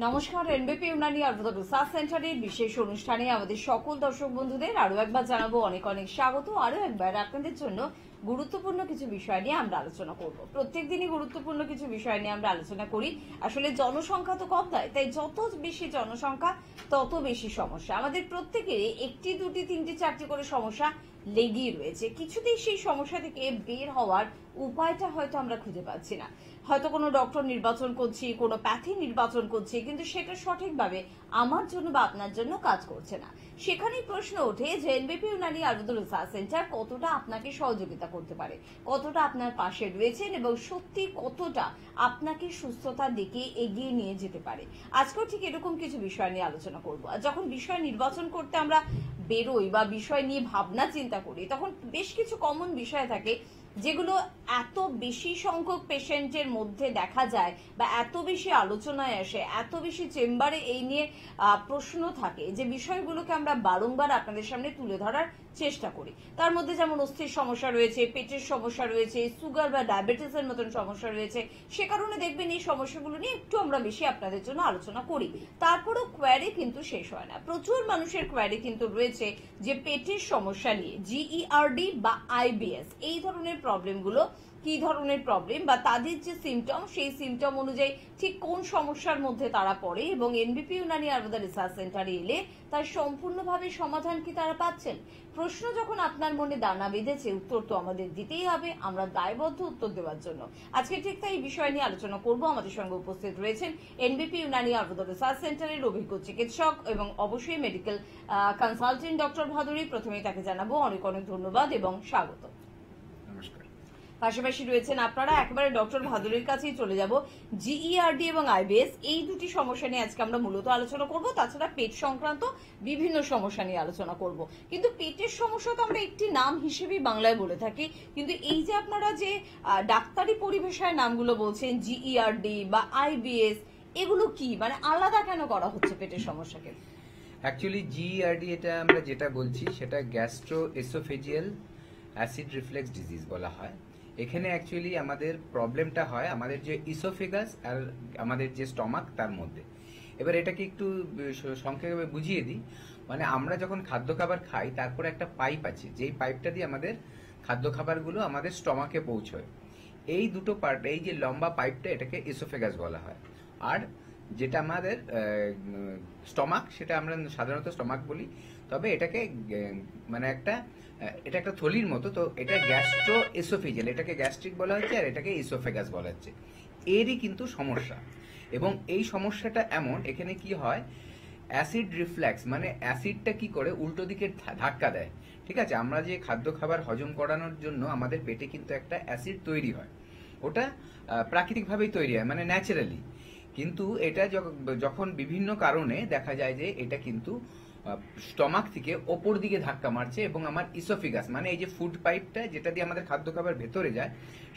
নমস্কার, এনবিপি ইউনানি আয়ুর্বেদ রিসার্চ সেন্টারের বিশেষ অনুষ্ঠানে আমাদের সকল দর্শক বন্ধুদের আরো একবার জানাবো অনেক অনেক স্বাগত। আরো একবার আপনাদের জন্য গুরুত্বপূর্ণ কিছু বিষয় নিয়ে আমরা আলোচনা করব। প্রত্যেকদিনই গুরুত্বপূর্ণ কিছু বিষয় নিয়ে আমরা আলোচনা করি। আসলে জনসংখ্যা তো কম নয়, তাই যত বেশি জনসংখ্যা তত বেশি সমস্যা। আমাদের প্রত্যেকেরই একটি, দুটি, তিনটি, চারটি করে সমস্যা লেগেই রয়েছে। কিছুতেই সেই সমস্যা থেকে বের হওয়ার উপায়টা হয়তো আমরা খুঁজে পাচ্ছি না। হয়তো কোনো ডক্টর নির্বাচন করছি, কোনো প্যাথি নির্বাচন করছি, কিন্তু সেটা সঠিকভাবে আমার জন্য বা আপনার জন্য কাজ করছে না। সেখানেই প্রশ্ন ওঠে যে এনবিপি ইউনানি আয়ুর্বেদ রিসার্চ সেন্টার কতটা আপনাকে সহযোগিতা করতে পারে, কতটা আপনার পাশে রয়েছেন এবং সত্যি কতটা আপনাকে সুস্থতার দিকে এগিয়ে নিয়ে যেতে পারে। আজকেও ঠিক এরকম কিছু বিষয় নিয়ে আলোচনা করব। আর যখন বিষয় নির্বাচন করতে আমরা বেরোই বা বিষয় নিয়ে ভাবনা চিন্তা করি, তখন বেশ কিছু কমন বিষয় থাকে যেগুলো এত বেশি সংখ্যক পেশেন্টের মধ্যে দেখা যায় বা এত বেশি আলোচনায় আসে, এত বেশি চেম্বারে এই নিয়ে প্রশ্ন থাকে যে বিষয়গুলোকে আমরা বারংবার আপনাদের সামনে তুলে ধরার চেষ্টা করি। তার মধ্যে যেমন অস্থির সমস্যা রয়েছে, পেটের সমস্যা রয়েছে, সুগার বা ডায়াবেটিসের মতন সমস্যা রয়েছে। সে কারণে দেখবেন এই সমস্যাগুলো নিয়ে একটু আমরা বেশি আপনাদের জন্য আলোচনা করি। তারপরেও কোয়ারি কিন্তু শেষ হয় না। প্রচুর মানুষের কোয়ারি কিন্তু রয়েছে যে পেটের সমস্যা নিয়ে, জিইআরডি বা আইবিএস, এই ধরনের প্রবলেমগুলো কি ধরনের প্রবলেম বা তাদের যে সিমটম, সেই সিমটম অনুযায়ী ঠিক কোন সমস্যার মধ্যে তারা পড়ে এবং এনবিপি ইউনানি আয়ুর্বেদ রিসার্চ সেন্টারে এলে তার সম্পূর্ণভাবে সমাধান কি তারা পাচ্ছেন। প্রশ্ন যখন আপনার মনে দানা বেঁধেছে, উত্তর তো আমাদের দিতেই হবে, আমরা দায়বদ্ধ উত্তর দেওয়ার জন্য। আজকে ঠিক তাই এই বিষয় নিয়ে আলোচনা করব। আমাদের সঙ্গে উপস্থিত রয়েছেন এনবিপি ইউনানি আয়ুর্বেদ রিসার্চ সেন্টারের অভিজ্ঞ চিকিৎসক এবং অবশ্যই মেডিকেল কনসালটেন্ট ডক্টর ভাদুরী। প্রথমেই তাকে জানাবো অনেক অনেক ধন্যবাদ এবং স্বাগত। পাশাপাশি রয়েছেন আপনারা, একেবারে ডক্টর ভাদুরীর কাছেই চলে যাব। জিইআরডি এবং আইবিএস, এই দুটি সমস্যা নিয়ে আজকে আমরা মূলত আলোচনা করব। তাছাড়া পেট সংক্রান্ত বিভিন্ন সমস্যা নিয়ে আলোচনা করব। কিন্তু পেটের সমস্যা তো আমরা একটি নাম হিসেবেই বাংলায় বলে থাকি, কিন্তু এই যে আপনারা যে ডাক্তারি পরিভাষায় নামগুলো বলছেন জিইআরডি বা আইবিএস, এগুলো কি মানে আলাদা কেন করা হচ্ছে পেটের সমস্যাকে? অ্যাকচুয়ালি জিইআরডি এটা আমরা যেটা বলছি সেটা gastro oesophageal acid reflex disease বলা হয়। এখানে অ্যাকচুয়ালি আমাদের প্রবলেমটা হয় আমাদের যে ইসোফেগাস আর আমাদের যে স্টমাক তার মধ্যে। এবার এটাকে একটু সংক্ষেপে বুঝিয়ে দিই। মানে আমরা যখন খাদ্য খাবার খাই, তারপরে একটা পাইপ আছে, যেই পাইপটা দিয়ে আমাদের খাদ্য খাবারগুলো আমাদের স্টমাকে পৌঁছয়। এই দুটো পার্ট, এই যে লম্বা পাইপটা, এটাকে ইসোফেগাস বলা হয়। আর যেটা আমাদের স্টমাক, সেটা আমরা সাধারণত স্টমাক বলি, তবে এটাকে মানে এটা একটা থলির মতো, তো এটা গ্যাস্ট্রো এসোফেজিয়াল, এটাকে গ্যাস্ট্রিক বলা হচ্ছে আর এটাকে ইসোফেগাস বলা হচ্ছে। এরই কিন্তু সমস্যা, এবং এই সমস্যাটা এমন, এখানে কি হয়, অ্যাসিড রিফ্লেক্স মানে অ্যাসিডটা কি করে উল্টো দিকে ধাক্কা দেয়। ঠিক আছে, আমরা যে খাদ্য খাবার হজম করানোর জন্য আমাদের পেটে কিন্তু একটা অ্যাসিড তৈরি হয়, ওটা প্রাকৃতিকভাবেই তৈরি হয়, মানে ন্যাচারালি। কিন্তু এটা যখন বিভিন্ন কারণে দেখা যায় যে এটা কিন্তু স্টমাক থেকে ওপর দিকে ধাক্কা মারছে এবং আমার ইসোফিগাস মানে এই যে ফুড পাইপটা যেটা দিয়ে আমাদের খাদ্য খাবার ভেতরে যায়,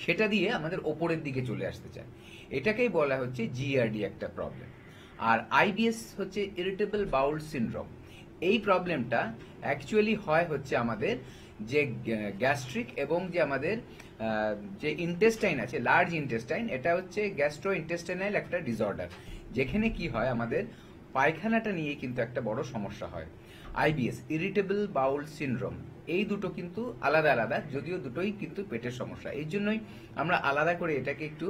সেটা দিয়ে আমাদের ওপরের দিকে চলে আসতে চায়। এটাকেই বলা হচ্ছে জিইআরডি একটা প্রবলেম। আর আইবিএস হচ্ছে ইরিটেবল বাউল সিনড্রোম। এই প্রবলেমটা অ্যাকচুয়ালি হয় হচ্ছে আমাদের যে গ্যাস্ট্রিক এবং যে আমাদের যে ইন্টেস্টাইন আছে, লার্জ ইন্টেস্টাইন, এটা হচ্ছে গ্যাস্ট্রো ইন্টেস্টাইনাল একটা ডিসঅর্ডার, যেখানে কি হয় আমাদের পায়খানাটা নিয়ে কিন্তু একটা বড় সমস্যা হয়। আইবিএস, ইরিটেবল বাউল সিনড্রোম, এই দুটো কিন্তু আলাদা আলাদা, যদিও দুটোই কিন্তু পেটের সমস্যা। এই জন্যই আমরা আলাদা করে এটাকে একটু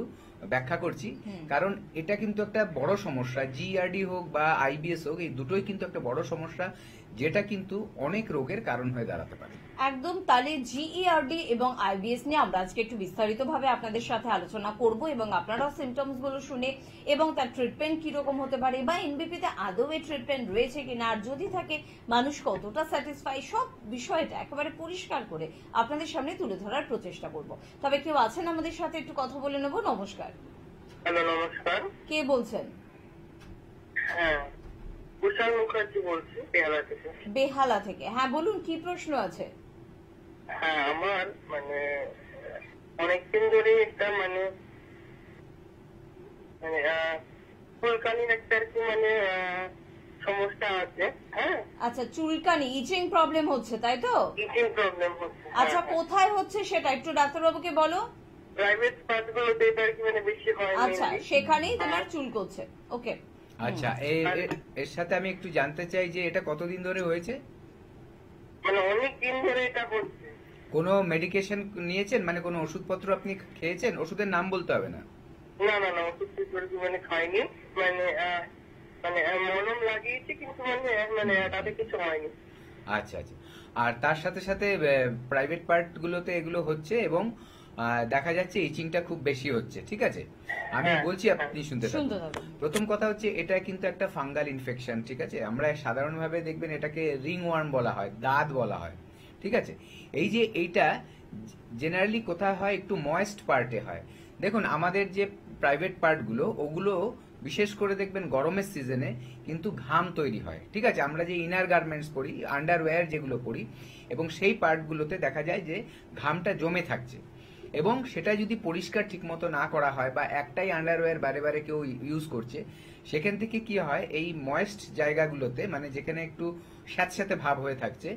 ব্যাখ্যা করছি, কারণ এটা কিন্তু একটা বড় সমস্যা। জিইআরডি হোক বা আইবিএস হোক, এই দুটোই কিন্তু একটা বড় সমস্যা, যেটা কিন্তু অনেক রোগের কারণ হয়ে দাঁড়াতে পারে। একদম। তাহলে জিইআরডি এবং আইবিএস নিয়ে আমরা আজকে একটু বিস্তারিতভাবে আপনাদের সাথে আলোচনা করব এবং আপনারাও সিমটমস গুলো শুনে এবং তার ট্রিটমেন্ট কিরকম হতে পারে বা এনবিপি তে আদৌ এই ট্রিটমেন্ট রয়েছে কিনা, আর যদি থাকে মানুষ কতটা স্যাটিসফাই, সব বিষয়টা একেবারে পরিষ্কার করে আপনাদের সামনে তুলে ধরার প্রচেষ্টা করব। তবে কেউ আছেন আমাদের সাথে, একটু কথা বলে নেব। নমস্কার। হ্যালো, নমস্কার। কে বলছেন? হ্যাঁ, কুশল মুখার্জি বলছি, বেহালা থেকে। বেহালা থেকে, হ্যাঁ বলুন, কি প্রশ্ন আছে? হ্যাঁ, আমার মানে অনেকদিন ধরে একটা মানে মানে চুলকানির একটা আর কি মানে সমস্যা আছে। হ্যাঁ, আচ্ছা, চুলকানি, ইচিং প্রবলেম হচ্ছে, তাই তো? ইচিং প্রবলেম হচ্ছে। আচ্ছা, কোথায় হচ্ছে সেটা একটু ডাক্তারবাবুকে বলো। প্রাইভেট পার্টগুলোতে এটা আর কি মানে বেশি হয়। আচ্ছা, সেখানেই তোমার চুল করছে। ওকে, আচ্ছা এর সাথে আমি একটু জানতে চাই যে এটা কতদিন ধরে হয়েছে? মানে অনেক দিন ধরে এটা হচ্ছে। কোনো মেডিকেশন নিয়েছেন, মানে কোনো ওষুধপত্র আপনি খেয়েছেন? ওষুধের নাম বলতে হবে না। না না না, ওষুধ মানে খাইনি, মানে মানে মলম লাগিয়েছি, কিন্তু মানে মানে তাতে কিছু হয়নি। আচ্ছা আচ্ছা। আর তার সাথে সাথে প্রাইভেট পার্ট গুলোতে এগুলো হচ্ছে এবং দেখা যাচ্ছে ইচিংটা খুব বেশি হচ্ছে, ঠিক আছে? আমি হ্যাঁ, বলছি, আপনি শুনতে শুনতে থাকুন। থাকুন। প্রথম কথা হচ্ছে এটা কিন্তু একটা ফাঙ্গাল ইনফেকশন, ঠিক আছে? আমরা সাধারণভাবে দেখবেন এটাকে রিং ওয়ার্ম বলা হয়, দাঁত বলা হয়, ঠিক আছে? এই যে এইটা জেনারেলি কোথায় হয়, একটু ময়েস্ট পার্টে হয়। দেখুন আমাদের যে প্রাইভেট পার্টগুলো, ওগুলো বিশেষ করে দেখবেন গরমের সিজনে কিন্তু ঘাম তৈরি হয়, ঠিক আছে? আমরা যে ইনার গার্মেন্টস পরি, আন্ডারওয়্যার যেগুলো পরি, এবং সেই পার্টগুলোতে দেখা যায় যে ঘামটা জমে থাকছে, এবং সেটা যদি পরিষ্কার ঠিকমতো না করা হয় বা একটাই আন্ডারওয়্যার বারে বারে কেউ ইউজ করছে, সেখান থেকে কি হয়, এই ময়েস্ট জায়গাগুলোতে, মানে যেখানে একটু স্যাঁতস্যাঁতে ভাব হয়ে থাকছে,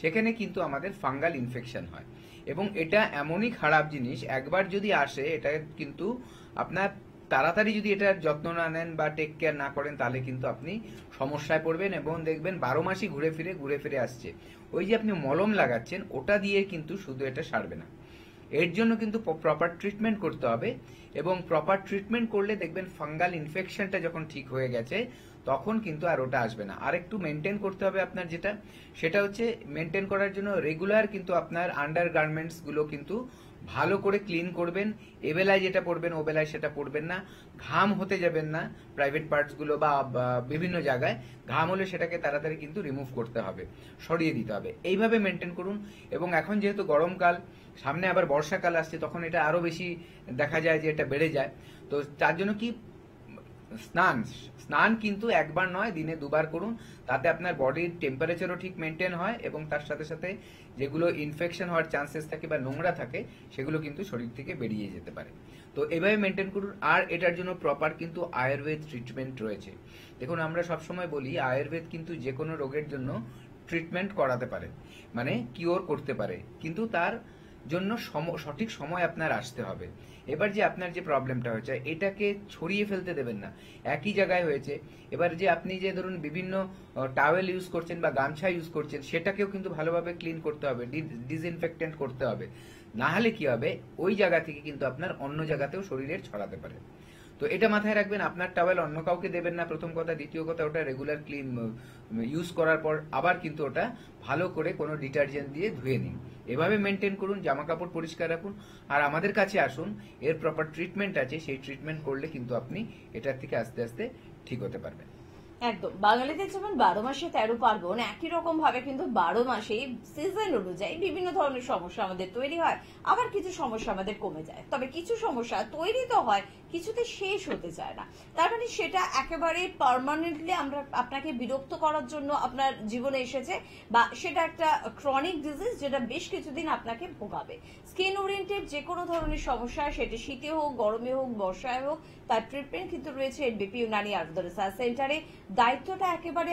সেখানে কিন্তু আমাদের ফাঙ্গাল ইনফেকশন হয়। এবং এটা এমনই খারাপ জিনিস, একবার যদি আসে এটা কিন্তু আপনার তাড়াতাড়ি যদি এটার যত্ন না নেন বা টেক কেয়ার না করেন, তাহলে কিন্তু আপনি সমস্যায় পড়বেন এবং দেখবেন 12 মাসই ঘুরে ফিরে আসছে। ওই যে আপনি মলম লাগাচ্ছেন, ওটা দিয়ে কিন্তু শুধু এটা সারবে না, এর জন্য কিন্তু প্রপার ট্রিটমেন্ট করতে হবে। এবং প্রপার ট্রিটমেন্ট করলে দেখবেন ফাঙ্গাল ইনফেকশনটা যখন ঠিক হয়ে গেছে, তখন কিন্তু আর ওটা আসবে না। আর একটু মেনটেন করতে হবে আপনার, সেটা হচ্ছে মেনটেন করার জন্য রেগুলার কিন্তু আপনার আন্ডার গার্মেন্টস গুলো কিন্তু ভালো করে ক্লিন করবেন। এবেলায় যেটা পরবেন ওবেলায় সেটা পরবেন না। ঘাম হতে যাবেন না প্রাইভেট পার্টস গুলো বা বিভিন্ন জায়গায় ঘাম হলে সেটাকে তাড়াতাড়ি কিন্তু রিমুভ করতে হবে, সরিয়ে দিতে হবে। এইভাবে মেনটেন করুন। এবং এখন যেহেতু গরমকাল, সামনে আবার বর্ষাকাল আসছে, তখন এটা আরো বেশি দেখা যায় যে এটা বেড়ে যায়। তো তার জন্য কি, স্নান কিন্তু একবার নয়, দিনে 2 বার করুন। তাতে আপনার বডির টেম্পারেচারও ঠিক মেনটেন হয় এবং তার সাথে সাথে যেগুলো ইনফেকশন হওয়ার চান্সেস থাকে বা নোংরা থাকে, সেগুলো কিন্তু শরীর থেকে বেরিয়ে যেতে পারে। তো এভাবে মেনটেন করুন। আর এটার জন্য প্রপার কিন্তু আয়ুর্বেদ ট্রিটমেন্ট রয়েছে। দেখুন আমরা সবসময় বলি আয়ুর্বেদ কিন্তু যে কোনো রোগের জন্য ট্রিটমেন্ট করাতে পারে, মানে কিওর করতে পারে, কিন্তু তার জন্য সঠিক সময় আপনার আসতে হবে। এবার যে আপনার যে প্রবলেমটা হয়েছে, এটাকে ছড়িয়ে ফেলতে দেবেন না। একই জায়গায় হয়েছে, এবার যে আপনি যে ধরুন বিভিন্ন টাওয়েল ইউজ করছেন বা গামছা ইউজ করছেন, সেটাকেও কিন্তু ভালোভাবে ক্লিন করতে হবে, ডিসইনফেক্টেন্ট করতে হবে। না হলে কি হবে, ওই জায়গা থেকে কিন্তু আপনার অন্য জায়গাতেও শরীরের ছড়াতে পারে। তো এটা মাথায় রাখবেন, আপনার টাওয়েল অন্য কাউকে দেবেন না, প্রথম কথা। দ্বিতীয় কথা, ওটা রেগুলার ক্লিন ইউজ করার পর আবার কিন্তু ওটা ভালো করে কোনো ডিটারজেন্ট দিয়ে ধুয়ে নিন। এভাবে মেনটেন করুন, জামা কাপড় পরিষ্কার রাখুন, আর আমাদের কাছে আসুন। এর প্রপার ট্রিটমেন্ট আছে, সেই ট্রিটমেন্ট করলে কিন্তু আপনি এটার থেকে আস্তে আস্তে ঠিক হতে পারবেন। একদম, বাঙালিদের যেমন 12 মাসে 13 পার্বণ, একই রকম ভাবে কিন্তু 12 মাসেই সিজন অনুযায়ী বিভিন্ন ধরনের সমস্যা আমাদের তৈরি হয়। আবার কিছু সমস্যা আমাদের কমে যায়, তবে কিছু সমস্যা তৈরি তো হয়, কিছুতে শেষ হতে চায় না। তার মানে সেটা একেবারে পার্মানেন্টলি আমরা আপনাকে বিরক্ত করার জন্য আপনার জীবনে এসেছে, বা সেটা একটা ক্রনিক ডিজিজ যেটা বেশ কিছুদিন আপনাকে ভোগাবে। স্কিন ওরিয়েন্টেড যে কোনো ধরনের সমস্যা, সেটা শীতে হোক, গরমে হোক, বর্ষায় হোক, তার ট্রিটমেন্ট কিন্তু রয়েছে এনবিপি ইউনানি আয়ুর্বেদ রিসার্চ সেন্টারে। দায়িত্বটা একেবারে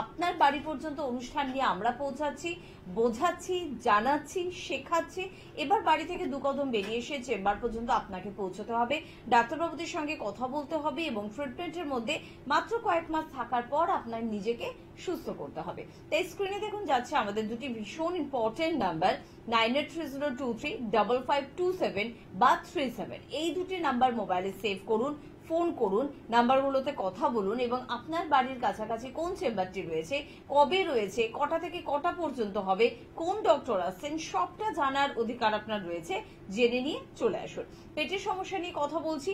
আপনার বাড়ি পর্যন্ত অনুষ্ঠান নিয়ে আমরা পৌঁছাচ্ছি, বোঝাচ্ছি, জানাচ্ছি, শেখাচ্ছি। এবার বাড়ি থেকে 2 কদম বেরিয়ে এসে চেম্বার পর্যন্ত আপনাকে পৌঁছতে হবে, ডাক্তারবাবুদের সঙ্গে কথা বলতে হবে এবং ট্রিটমেন্টের মধ্যে মাত্র কয়েক মাস থাকার পর আপনার নিজেকে সুস্থ করতে হবে। তাই স্ক্রিনে দেখুন যাচ্ছে আমাদের দুটি ভীষণ ইম্পর্টেন্ট নাম্বার, 9830235527 বা 37। এই দুটি নাম্বার মোবাইলে সেভ করুন, ফোন করুন, নাম্বারগুলোতে কথা বলুন এবং আপনার বাড়ির কাছাকাছি কোন চেম্বারটি রয়েছে, কবে রয়েছে, কটা থেকে কটা পর্যন্ত হবে, কোন ডক্টর আসছেন, সবটা জানার অধিকার আপনার রয়েছে। জেনে নিয়ে চলে আসুন। পেটের সমস্যা নিয়ে কথা বলছি,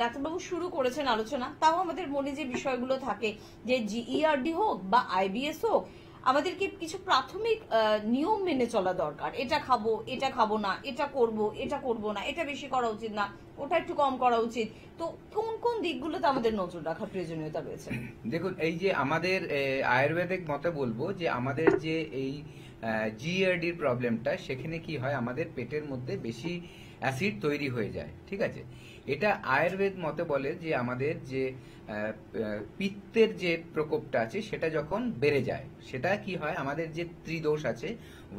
ডাক্তারবাবু শুরু করেছেন আলোচনা। তাও আমাদের মনে যে বিষয়গুলো থাকে, যে জিইআরডি হোক বা আইবিএস হোক, আমাদেরকে কিছু প্রাথমিক নিয়ম মেনে চলা দরকার। এটা খাবো, এটা খাবো না, এটা করব, এটা করব না, এটা বেশি করা উচিত না, ওটা একটু কম করা উচিত। তো কোন কোন দিকগুলোতে আমাদের নজর রাখার প্রয়োজনীয়তা রয়েছে? দেখুন, এই যে আমাদের আয়ুর্বেদিক মতে বলবো যে আমাদের যে এই জিইআরডির প্রবলেমটা, সেখানে কি হয়, আমাদের পেটের মধ্যে বেশি অ্যাসিড তৈরি হয়ে যায়, ঠিক আছে? এটা আয়ুর্বেদ মতে বলে যে আমাদের যে পিত্তের যে প্রকোপটা আছে সেটা যখন বেড়ে যায়, সেটা কি হয়, আমাদের যে ত্রিদোষ আছে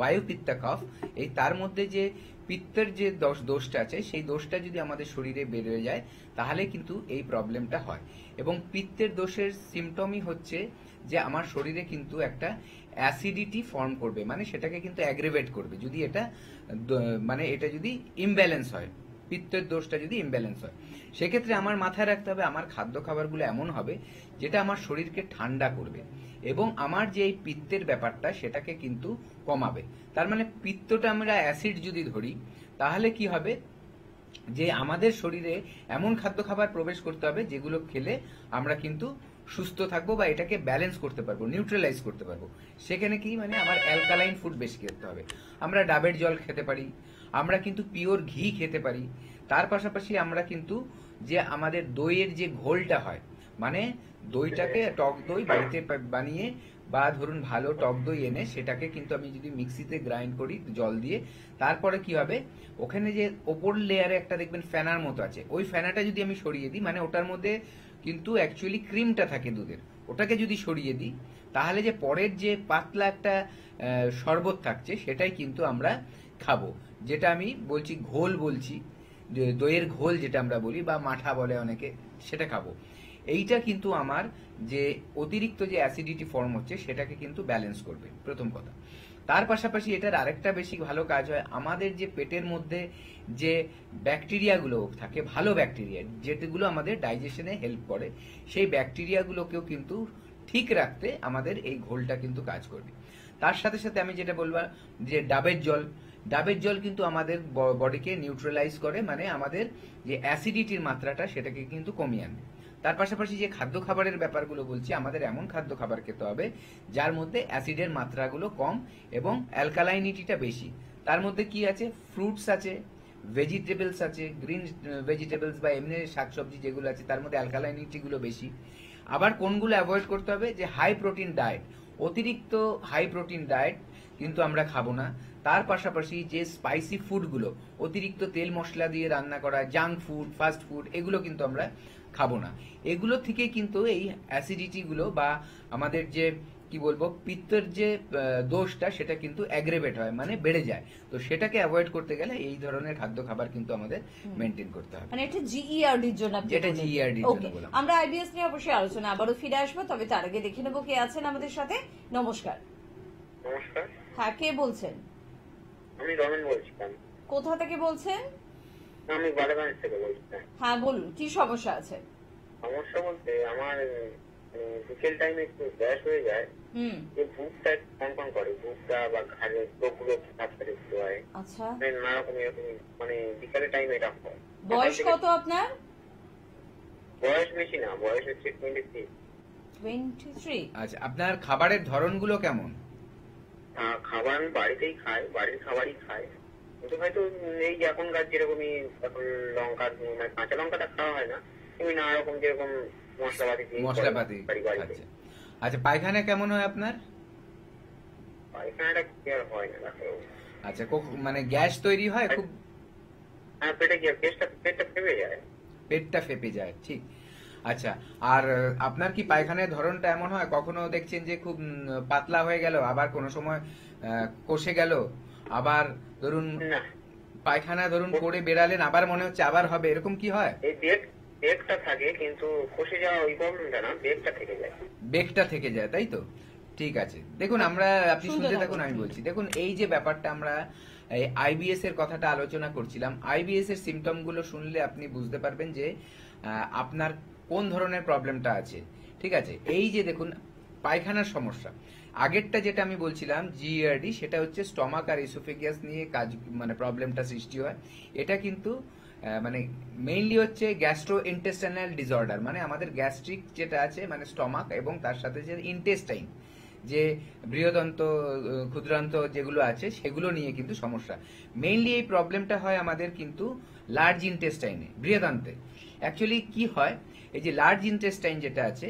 বায়ু পিত্ত কফ, এই তার মধ্যে যে পিত্তের যে দোষটা আছে সেই দোষটা যদি আমাদের শরীরে বেড়ে যায় তাহলে কিন্তু এই প্রবলেমটা হয়। এবং পিত্তের দোষের সিমটমই হচ্ছে যে আমার শরীরে কিন্তু একটা অ্যাসিডিটি ফর্ম করবে, মানে সেটাকে কিন্তু অ্যাগ্রেভেট করবে যদি এটা মানে এটা যদি ইমব্যালেন্স হয়, পিত্তের দোষটা যদি ইমব্যালেন্স হয়। সেক্ষেত্রে আমার মাথায় রাখতে হবে আমার খাদ্য খাবারগুলো এমন হবে যেটা আমার শরীরকে ঠান্ডা করবে এবং আমার যে এই পিত্তের ব্যাপারটা সেটাকে কিন্তু কমাবে। তার মানে পিত্তটা আমরা অ্যাসিড যদি ধরি তাহলে কি হবে, যে আমাদের শরীরে এমন খাদ্য খাবার প্রবেশ করতে হবে যেগুলো খেলে আমরা কিন্তু সুস্থ থাকবো বা এটাকে ব্যালেন্স করতে পারবো, নিউট্রালাইজ করতে পারবো। সেখানে কি মানে আমার অ্যালকালাইন ফুড বেশি খেতে হবে। আমরা ডাবের জল খেতে পারি, আমরা কিন্তু পিওর ঘি খেতে পারি। তার পাশাপাশি আমরা কিন্তু যে আমাদের দইয়ের যে ঘোলটা হয়, মানে দইটাকে টক দই বাড়িতে বানিয়ে বা ধরুন ভালো টক দই এনে সেটাকে কিন্তু আমি যদি মিক্সিতে গ্রাইন্ড করি জল দিয়ে, তারপরে কি হবে, ওখানে যে ওপর লেয়ারে একটা দেখবেন ফেনার মতো আছে, ওই ফেনাটা যদি আমি সরিয়ে দিই, মানে ওটার মধ্যে কিন্তু অ্যাকচুয়ালি ক্রিমটা থাকে দুধের, ওটাকে যদি সরিয়ে দিই তাহলে যে পরের যে পাতলা একটা শরবত থাকছে সেটাই কিন্তু আমরা খাবো, যেটা আমি বলছি ঘোল বলছি, দইয়ের ঘোল যেটা আমরা বলি বা মাঠা বলে অনেকে, সেটা খাবো। এইটা কিন্তু আমার যে অতিরিক্ত যে অ্যাসিডিটি ফর্ম হচ্ছে সেটাকে কিন্তু ব্যালেন্স করবে, প্রথম কথা। তার পাশাপাশি এটার আরেকটা বেশি ভালো কাজ হয়, আমাদের যে পেটের মধ্যে যে ব্যাকটেরিয়াগুলো থাকে, ভালো ব্যাকটেরিয়া যেগুলো আমাদের ডাইজেশনে হেল্প করে, সেই ব্যাকটেরিয়াগুলোকেও কিন্তু ঠিক রাখতে আমাদের এই ঘোলটা কিন্তু কাজ করবে। তার সাথে সাথে আমি যেটা বলবো যে ডাবের জল কিন্তু আমাদের বডিকে নিউট্রালাইজ করে, মানে আমাদের যে অ্যাসিডিটির মাত্রাটা সেটাকে কিন্তু কমিয়ে আনবে। তার পাশাপাশি যে খাদ্য খাবারের ব্যাপারগুলো বলছি, আমাদের এমন খাদ্য খাবার খেতে হবে যার মধ্যে অ্যাসিডের মাত্রাগুলো কম এবং অ্যালকালাইনিটিটা বেশি। তার মধ্যে কি আছে, ফ্রুটস আছে, ভেজিটেবলস আছে, গ্রিন ভেজিটেবলস বা এমনি শাকসবজি যেগুলো আছে তার মধ্যে অ্যালকালাইনিটিগুলো বেশি। আবার কোনগুলো অ্যাভয়েড করতে হবে, যে হাই প্রোটিন ডায়েট, অতিরিক্ত হাই প্রোটিন ডায়েট কিন্তু আমরা খাবো না। তার পাশাপাশি যে স্পাইসি ফুডগুলো, অতিরিক্ত তেল মশলা দিয়ে রান্না করা জাঙ্ক ফুড, ফাস্ট ফুড, এগুলো কিন্তু আমরা খাবো না। এগুলো থেকে কিন্তু এই অ্যাসিডিটি গুলো বা আমাদের যে কি বলবো পিত্তের যে দোষটা সেটা কিন্তু অ্যাগ্রেভেট হয়, মানে বেড়ে যায়। তো সেটাকে অ্যাভয়েড করতে গেলে এই ধরনের খাদ্য খাবার কিন্তু আমাদের মেনটেন করতে হবে। মানে এটা জিইআরডির জন্য আপনি যেটা বললেন। GERD র জন্য Okay, বললাম। আমরা আইবিএস নিয়ে অবশ্যই আলোচনা আবারও ফিরে আসবো, তবে তার আগে দেখে নেবো কে আছেন আমাদের সাথে। নমস্কার। নমস্কার, হ্যাঁ, কে বলছেন? আমি রমেন বলছিলাম। কোথা থেকে বলছেন? আমি বালাগঞ্জ থেকে বলছিলাম। হ্যাঁ বলুন, কি সমস্যা আছে? সমস্যা বলতে আমার বিকেল টাইমে একটু গ্যাস হয়ে যায়, যে বুকটা কনকন করে, বুকটা বা ঘাড়ের চোখগুলো কাঁপতে একটু হয়, আচ্ছা, নানা রকম এরকম, মানে বিকালের টাইমে এটা হয়। বয়স কত আপনার? বয়স বেশি না, বয়স হচ্ছে 23। 23। আচ্ছা, আপনার খাবারের ধরনগুলো কেমন? খাবার আমি বাড়িতেই খাই, বাড়ির খাবারই খাই, কিন্তু হয়তো এই এখনকার যেরকমই এখন লঙ্কা, মানে কাঁচা লঙ্কাটা খাওয়া হয় না, তুমি নানা রকম যেরকম মশলাপাতি বাড়িতে। আচ্ছা আচ্ছা, পায়খানা কেমন হয় আপনার? পায়খানাটা কি আর হয় না ডাক্তারবাবু। আচ্ছা, মানে গ্যাস তৈরি হয় খুব? হ্যাঁ, পেটে গিয়ে পেটটা ফেপে যায়। পেটটা ফেপে যায়, ঠিক। আচ্ছা, আর আপনার কি পায়খানার ধরনটা এমন হয় কখনো দেখছেন যে খুব পাতলা হয়ে গেল, আবার কোনো সময় কষে গেল, আবার ধরুন না, পায়খানা ধরুন করে বেরালেন আবার মনে হচ্ছে আবার হবে, এরকম কি হয়? এই বেগটা থাকে, কিন্তু কষে যাওয়া ওই প্রবলেমটা না, বেগটা থেকে যায়। বেগটা থেকে যায়, তাই তো? ঠিক আছে, দেখুন আমরা, আপনি শুনতে শুনতে থাকুন। থাকুন, আমি বলছি। দেখুন, এই যে ব্যাপারটা আমরা আইবিএস এর কথাটা আলোচনা করছিলাম, আইবিএস এর সিমটম গুলো শুনলে আপনি বুঝতে পারবেন যে আপনার কোন ধরনের প্রবলেমটা আছে। ঠিক আছে, এই যে দেখুন পায়খানার সমস্যা, আগেরটা যেটা আমি বলছিলাম জিইআরডি, সেটা হচ্ছে স্টমাক আর এসোফেগিয়াস নিয়ে কাজ, মানে প্রবলেমটা সৃষ্টি হয়। এটা কিন্তু মানে মেইনলি হচ্ছে গ্যাস্ট্রো ইন্টেস্টাইনাল ডিসঅর্ডার, মানে আমাদের গ্যাস্ট্রিক যেটা আছে, মানে স্টমাক এবং তার সাথে যে ইন্টেস্টাইন, যে বৃহদন্ত ক্ষুদ্রান্ত যেগুলো আছে সেগুলো নিয়ে কিন্তু সমস্যা। মেইনলি এই প্রবলেমটা হয় আমাদের কিন্তু লার্জ ইন্টেস্টাইনে, বৃহদান্তে। অ্যাকচুয়ালি কি হয়, এই যে লার্জ ইন্টেস্টাইন যেটা আছে,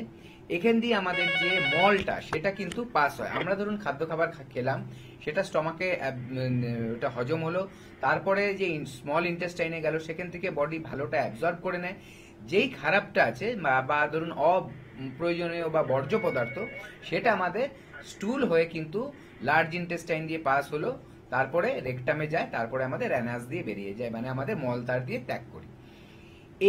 এখান দিয়ে আমাদের যে মলটা সেটা কিন্তু পাস হয়। আমরা ধরুন খাদ্য খাবার খেলাম, সেটা স্টমাকে ওটা হজম হলো, তারপরে যে স্মল ইন্টেস্টাইনে গেল, সেখান থেকে বডি ভালোটা অ্যাবজর্ব করে নেয়। যেই খারাপটা আছে বা ধরুন অপ্রয়োজনীয় বা বর্জ্য পদার্থ, সেটা আমাদের স্টুল হয়ে কিন্তু লার্জ ইন্টেস্টাইন দিয়ে পাস হলো, তারপরে রেকটামে যায়, তারপরে আমাদের অ্যানাস দিয়ে বেরিয়ে যায়, মানে আমাদের মলতার দিয়ে ত্যাগ করি।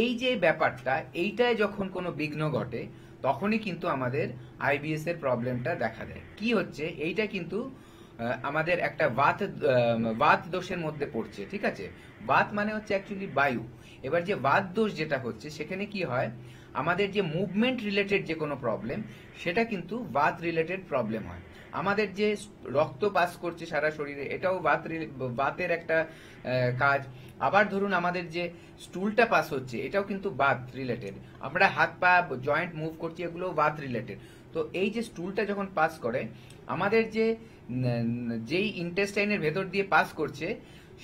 এই যে ব্যাপারটা, এইটায় যখন কোনো বিঘ্ন ঘটে তখনই কিন্তু আমাদের আইবিএস এর প্রবলেমটা দেখা দেয়। কি হচ্ছে, এইটা কিন্তু আমাদের একটা বাত দোষের মধ্যে পড়ছে, ঠিক আছে? বাত মানে হচ্ছে অ্যাকচুয়ালি বায়ু। এবার যে বাত দোষ যেটা হচ্ছে, সেখানে কি হয়, আমাদের যে মুভমেন্ট রিলেটেড যে কোনো প্রবলেম, সেটা কিন্তু বাত রিলেটেড প্রবলেম হয়। আমাদের যে রক্ত পাস করছে সারা শরীরে, এটাও বাতের একটা কাজ। আবার ধরুন আমাদের যে স্টুলটা পাস হচ্ছে, এটাও কিন্তু বাত রিলেটেড। আমরা হাত পা জয়েন্ট মুভ করছি, এগুলো বাত রিলেটেড। তো এই যে স্টুলটা যখন পাস করে, আমাদের যেই ইন্টেস্টাইনের ভেতর দিয়ে পাস করছে,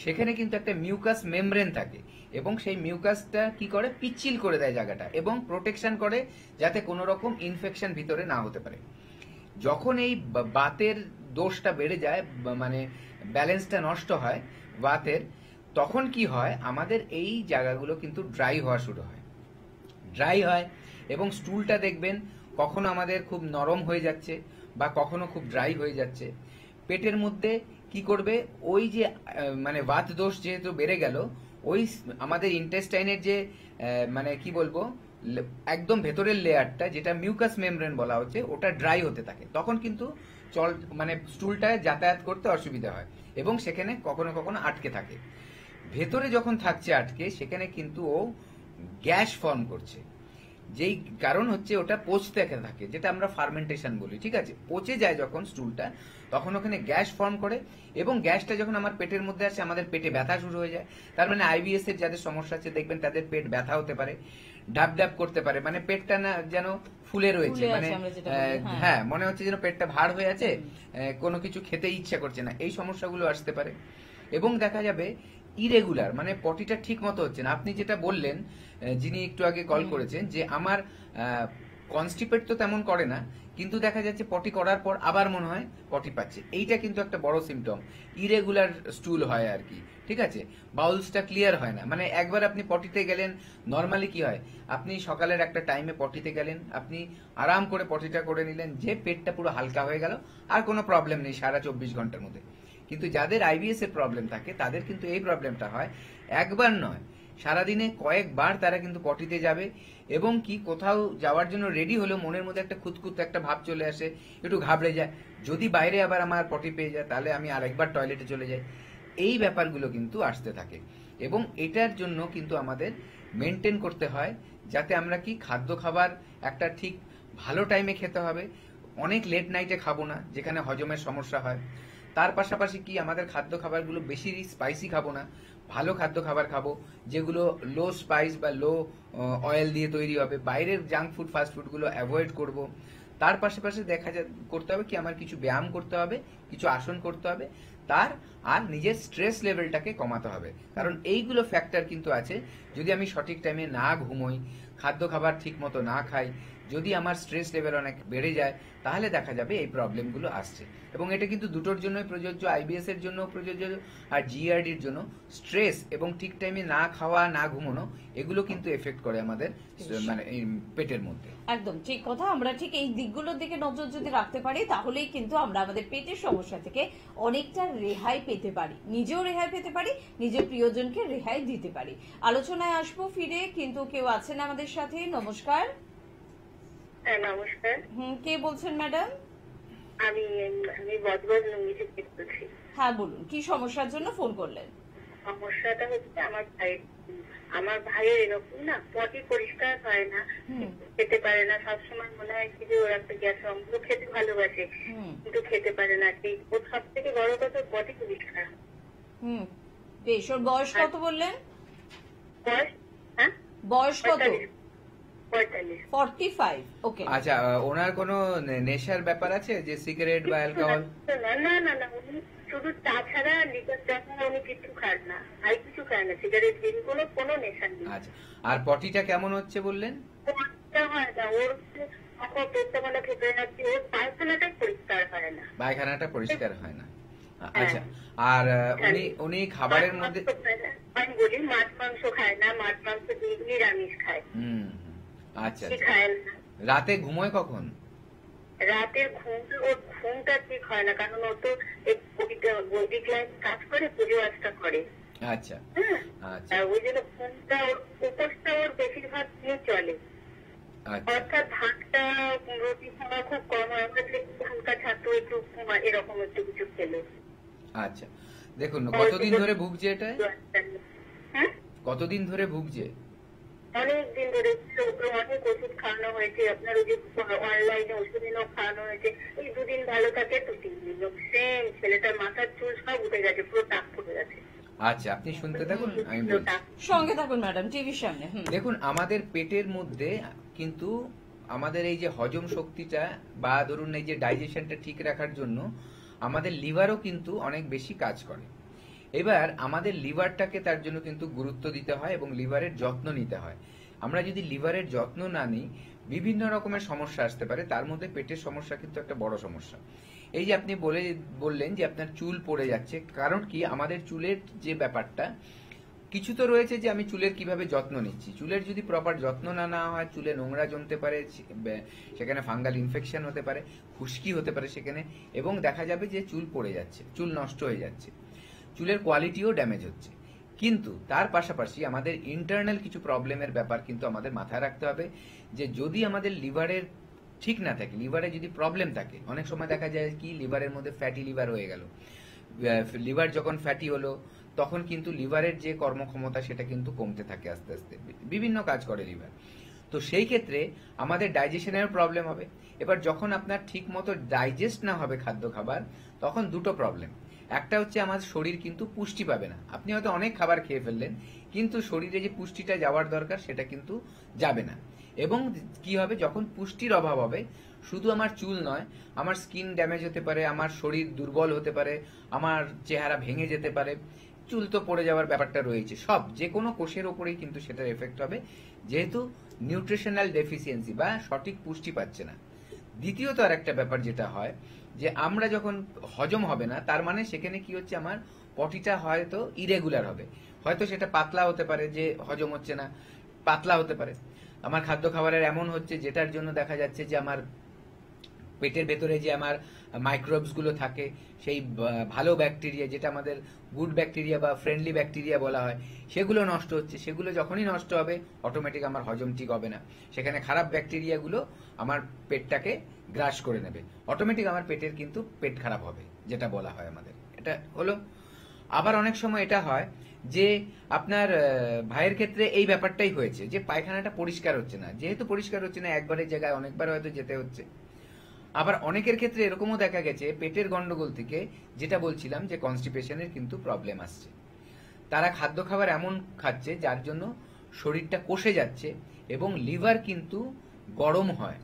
সেখানে কিন্তু একটা মিউকাস মেমব্রেন থাকে, এবং সেই মিউকাসটা কি করে, পিচ্ছিল করে দেয় জায়গাটা, এবং প্রোটেকশন করে যাতে কোনো রকম ইনফেকশন ভিতরে না হতে পারে। যখন এই বাতের দোষটা বেড়ে যায়, মানে ব্যালেন্সটা নষ্ট হয় বাতের, তখন কি হয়, আমাদের এই জায়গাগুলো কিন্তু ড্রাই হওয়া শুরু হয়, এবং স্টুলটা দেখবেন কখনো আমাদের খুব নরম হয়ে যাচ্ছে, বা কখনো খুব ড্রাই হয়ে যাচ্ছে। পেটের মধ্যে কি করবে, ওই যে মানে বাত দোষ যেহেতু বেড়ে গেল, ওই আমাদের ইন্টেস্টাইনের যে মানে কি বলবো, একদম ভেতরের লেয়ারটা, যেটা মিউকাস মেমব্রেন বলা হচ্ছে, ওটা ড্রাই হতে থাকে। তখন কিন্তু মানে স্টুলটায় যাতায়াত করতে অসুবিধা হয়, এবং সেখানে কখনো কখনো আটকে থাকে। ভেতরে যখন থাকছে আটকে, সেখানে কিন্তু ও গ্যাস ফর্ম করছে। যেই কারণ হচ্ছে, ওটা পচতে থাকে, যেটা আমরা ফার্মেন্টেশন বলি, ঠিক আছে? পচে যায় যখন স্টুলটা, তখন ওখানে গ্যাস ফর্ম করে, এবং গ্যাসটা যখন আমার পেটের মধ্যে আসে, আমাদের পেটে ব্যথা শুরু হয়ে যায়। তার মানে আইবিএস এর যাদের সমস্যা আছে, দেখবেন তাদের পেট ব্যথা হতে পারে, ডাব ডাব করতে পারে, মানে পেটটা না যেন ফুলে রয়েছে, মানে হ্যাঁ, মনে হচ্ছে যেন পেটটা ভার হয়ে আছে, কোনো কিছু খেতে ইচ্ছা করছে না, এই সমস্যাগুলো আসতে পারে। এবং দেখা যাবে ইরেগুলার, মানে পটিটা ঠিক মতো হচ্ছে না। আপনি যেটা বললেন, যিনি একটু আগে কল করেছেন, যে আমার কনস্টিপেট তো তেমন করে না, কিন্তু দেখা যাচ্ছে পটি করার পর আবার মনে হয় পটি পাচ্ছে। এইটা কিন্তু একটা বড় সিমটম, ইরেগুলার স্টুল হয় আর কি, ঠিক আছে? বাউলসটা ক্লিয়ার হয় না। মানে একবার আপনি পটিতে গেলেন, নর্মালি কি হয়, আপনি সকালের একটা টাইমে পটিতে গেলেন, আপনি আরাম করে পটিটা করে নিলেন, যে পেটটা পুরো হালকা হয়ে গেল, আর কোনো প্রবলেম নেই সারা 24 ঘন্টার মধ্যে। কিন্তু যাদের আইবিএস এর প্রবলেম থাকে, তাদের কিন্তু এই প্রবলেমটা হয়, একবার নয়, সারাদিনে কয়েকবার তারা কিন্তু পটিতে যাবে, এবং কি কোথাও যাওয়ার জন্য রেডি হলেও মনের মধ্যে একটা খুঁতখুত একটা ভাব চলে আসে, একটু ঘাবড়ে যায়, যদি বাইরে আবার আমার পটি পেয়ে যায়, তাহলে আমি আরেকবার টয়লেটে চলে যাই। এই ব্যাপারগুলো কিন্তু আসতে থাকে, এবং এটার জন্য কিন্তু আমাদের মেনটেন করতে হয়, যাতে আমরা কি খাদ্য খাবার একটা ঠিক ভালো টাইমে খেতে হবে, অনেক লেট নাইটে খাবো না, যেখানে হজমের সমস্যা হয়। তার পাশাপাশি কি আমাদের খাদ্য খাবারগুলো বেশি স্পাইসি খাবো না, ভালো খাদ্য খাবার খাবো, যেগুলো লো স্পাইস বা লো অয়েল দিয়ে তৈরি হবে। বাইরের জাঙ্ক ফুড, ফাস্ট ফুডগুলো অ্যাভয়েড করব। তার পাশাপাশি করতে হবে কি, আমার কিছু ব্যায়াম করতে হবে, কিছু আসন করতে হবে, আর নিজের স্ট্রেস লেভেলটাকে কমাতে হবে। কারণ এইগুলো ফ্যাক্টর কিন্তু আছে। যদি আমি সঠিক টাইমে না ঘুমোই, খাদ্য খাবার ঠিক মতো না খাই, যদি আমার স্ট্রেস লেভেল অনেক বেড়ে যায়, তাহলে দেখা যাবে এই প্রবলেমগুলো আসছে। এবং এটা কিন্তু দুটোর জন্যই প্রযোজ্য, আইবিএস এর জন্য প্রযোজ্য, আর জিআরডির জন্য। স্ট্রেস এবং ঠিক টাইমে না খাওয়া, না ঘুমানো, এগুলো কিন্তু এফেক্ট করে আমাদের মানে পেটের মধ্যে। একদম ঠিক কথা। আমরা ঠিক এই দিকগুলোর দিকে নজর যদি রাখতে পারি, তাহলেই কিন্তু আমরা আমাদের পেটের সমস্যা থেকে অনেকটা রেহাই পেতে পারি, নিজেও রেহাই পেতে পারি, নিজের প্রিয়জনকে রেহাই দিতে পারি। আলোচনায় আসবো ফিরে, কিন্তু কেউ আছেন আমাদের সাথে। নমস্কার। হ্যাঁ, নমস্কার। কে বলছেন ম্যাডাম? আমি বজবজ লুঙ্গি থেকে বলছি। হ্যাঁ বলুন, কি সমস্যার জন্য ফোন করলেন? সমস্যাটা হচ্ছে আমার ভাইয়ের এরকম না, পটি পরিষ্কার হয় না, খেতে পারে না, সবসময় মনে হয় কি যে ওর একটা গ্যাস অম্ল, খেতে ভালোবাসে কিন্তু খেতে পারে না। ওর সব থেকে বড় কথা পটি পরিষ্কার। বেশ, ওর বয়স কত বললেন? বয়স? হ্যাঁ, বয়স কত? 45। 45। ওকে। আচ্ছা, ওনার কোনো নেশার ব্যাপার আছে, যে সিগারেট বা অ্যালকোহল? না না না না, উনি শুধু চা ছাড়া, লিকার চা ছাড়া উনি কিছু খান না, আর কিছু খায় না, সিগারেট কোনো নেশা নেই। আচ্ছা, আর পটিটা কেমন হচ্ছে বললেন? পটিটা হয় না, ওর এখন পেটটা মানে ভেতরে রাখছি, ওর পায়খানাটাই পরিষ্কার হয় না। পায়খানাটা পরিষ্কার হয় না। আচ্ছা, আর উনি খাবারের মধ্যে আমি বলি মাছ মাংস খায় না, মাছ মাংস নিরামিষ খায়। আচ্ছা, খায় না। রাতে ঘুমোয় কখন? রাতের ঘুমটা ঠিক হয় না, কারণ ও তো বৈদিক লাইন কাজ করে, পুজো আজটা করে। আচ্ছা আচ্ছা ওই জন্য ঘুমটা উপোসটা ওর বেশিরভাগ নিয়ে চলে। আচ্ছা অর্থাৎ ভাতটা রুটি খাওয়া খুব কম হয়, আমরা একটু হালকা ছাত্র একটু এরকম একটু কিছু খেলে। আচ্ছা, দেখুন কতদিন ধরে ভুগছে এটা? হ্যাঁ, কতদিন ধরে ভুগছে? অনেকদিন ধরে অনেক ওষুধ খাওয়ানো হয়েছে, আপনার ওই যে অনলাইনে ওষুধ এনে খাওয়ানো হয়েছে। এই 2 দিন ভালো থাকে, 2-3 দিন সেম ছেলেটার মাথার চুল সব উঠে গেছে, পুরো টাক ফুটে গেছে। আচ্ছা, আপনি শুনতে থাকুন, আমি বলছি। সঙ্গে থাকুন ম্যাডাম, টিভির সামনে। দেখুন, আমাদের পেটের মধ্যে কিন্তু আমাদের এই যে হজম শক্তিটা বা ধরুন এই যে ডাইজেশনটা ঠিক রাখার জন্য আমাদের লিভারও কিন্তু অনেক বেশি কাজ করে। এবার আমাদের লিভারটাকে তার জন্য কিন্তু গুরুত্ব দিতে হয় এবং লিভারের যত্ন নিতে হয়। আমরা যদি লিভারের যত্ন না নিই, বিভিন্ন রকমের সমস্যা আসতে পারে, তার মধ্যে পেটের সমস্যা কিন্তু একটা বড় সমস্যা। এই যে আপনি বললেন যে আপনার চুল পড়ে যাচ্ছে, কারণ কি আমাদের চুলের যে ব্যাপারটা কিছু তো রয়েছে যে আমি চুলের কিভাবে যত্ন নিচ্ছি। চুলের যদি প্রপার যত্ন না নেওয়া হয়, চুলে নোংরা জমতে পারে, সেখানে ফাঙ্গাল ইনফেকশন হতে পারে, খুশকি হতে পারে সেখানে, এবং দেখা যাবে যে চুল পড়ে যাচ্ছে, চুল নষ্ট হয়ে যাচ্ছে, চুলের কোয়ালিটিও ড্যামেজ হচ্ছে। কিন্তু তার পাশাপাশি আমাদের ইন্টারনাল কিছু প্রবলেমের ব্যাপার কিন্তু আমাদের মাথায় রাখতে হবে, যে যদি আমাদের লিভারের ঠিক না থাকে, লিভারে যদি প্রবলেম থাকে, অনেক সময় দেখা যায় কি লিভারের মধ্যে ফ্যাটি লিভার হয়ে গেল। লিভার যখন ফ্যাটি হলো তখন কিন্তু লিভারের যে কর্মক্ষমতা সেটা কিন্তু কমতে থাকে আস্তে আস্তে, বিভিন্ন কাজ করে লিভার। তো সেই ক্ষেত্রে আমাদের ডাইজেশনের প্রবলেম হবে। এবার যখন আপনার ঠিক মতো ডাইজেস্ট না হবে খাদ্য খাবার, তখন দুটো প্রবলেম। একটা হচ্ছে আমাদের শরীর কিন্তু পুষ্টি পাবে না। আপনি হয়তো অনেক খাবার খেয়ে ফেললেন, কিন্তু শরীরে যে পুষ্টিটা যাওয়ার দরকার সেটা কিন্তু যাবে না। এবং কি হবে, যখন পুষ্টির অভাব হবে, শুধু আমার চুল নয়, আমার স্কিন ড্যামেজ হতে পারে, আমার শরীর দুর্বল হতে পারে, আমার চেহারা ভেঙে যেতে পারে, চুল তো পড়ে যাওয়ার ব্যাপারটা রয়েছে, সব যে কোনো কোষের ওপরেই কিন্তু সেটার এফেক্ট হবে, যেহেতু নিউট্রিশনাল ডেফিসিয়েন্সি বা সঠিক পুষ্টি পাচ্ছে না। দ্বিতীয়ত আর একটা ব্যাপার যেটা হয়, যে আমরা যখন হজম হবে না, তার মানে সেখানে কি হচ্ছে, আমার পটিটা হয়তো ইরেগুলার হবে, হয়তো সেটা পাতলা হতে পারে, যে হজম হচ্ছে না, পাতলা হতে পারে। আমার খাদ্য খাবারের এমন হচ্ছে যেটার জন্য দেখা যাচ্ছে যে আমার পেটের ভেতরে যে আমার মাইক্রোবস গুলো থাকে, সেই ভালো ব্যাকটেরিয়া, যেটা আমাদের গুড ব্যাকটেরিয়া বা ফ্রেন্ডলি ব্যাকটেরিয়া বলা হয়, সেগুলো নষ্ট হচ্ছে। সেগুলো যখনই নষ্ট হবে, অটোমেটিক আমার হজম ঠিক হবে না, সেখানে খারাপ ব্যাকটেরিয়াগুলো আমার পেটটাকে গ্রাস করে নেবে, অটোমেটিক আমার পেটের কিন্তু পেট খারাপ হবে, যেটা বলা হয় আমাদের। এটা হলো। আবার অনেক সময় এটা হয় যে আপনার ভাইয়ের ক্ষেত্রে এই ব্যাপারটাই হয়েছে, যে পায়খানাটা পরিষ্কার হচ্ছে না। যেহেতু পরিষ্কার হচ্ছে না, একবারের জায়গায় অনেকবার হয়তো যেতে হচ্ছে। আবার অনেকের ক্ষেত্রে এরকমও দেখা গেছে পেটের গন্ডগোল থেকে, যেটা বলছিলাম যে কনস্টিপেশনের কিন্তু প্রবলেম আসছে। তারা খাদ্য খাবার এমন খাচ্ছে যার জন্য শরীরটা কষে যাচ্ছে এবং লিভার কিন্তু গরম হয়।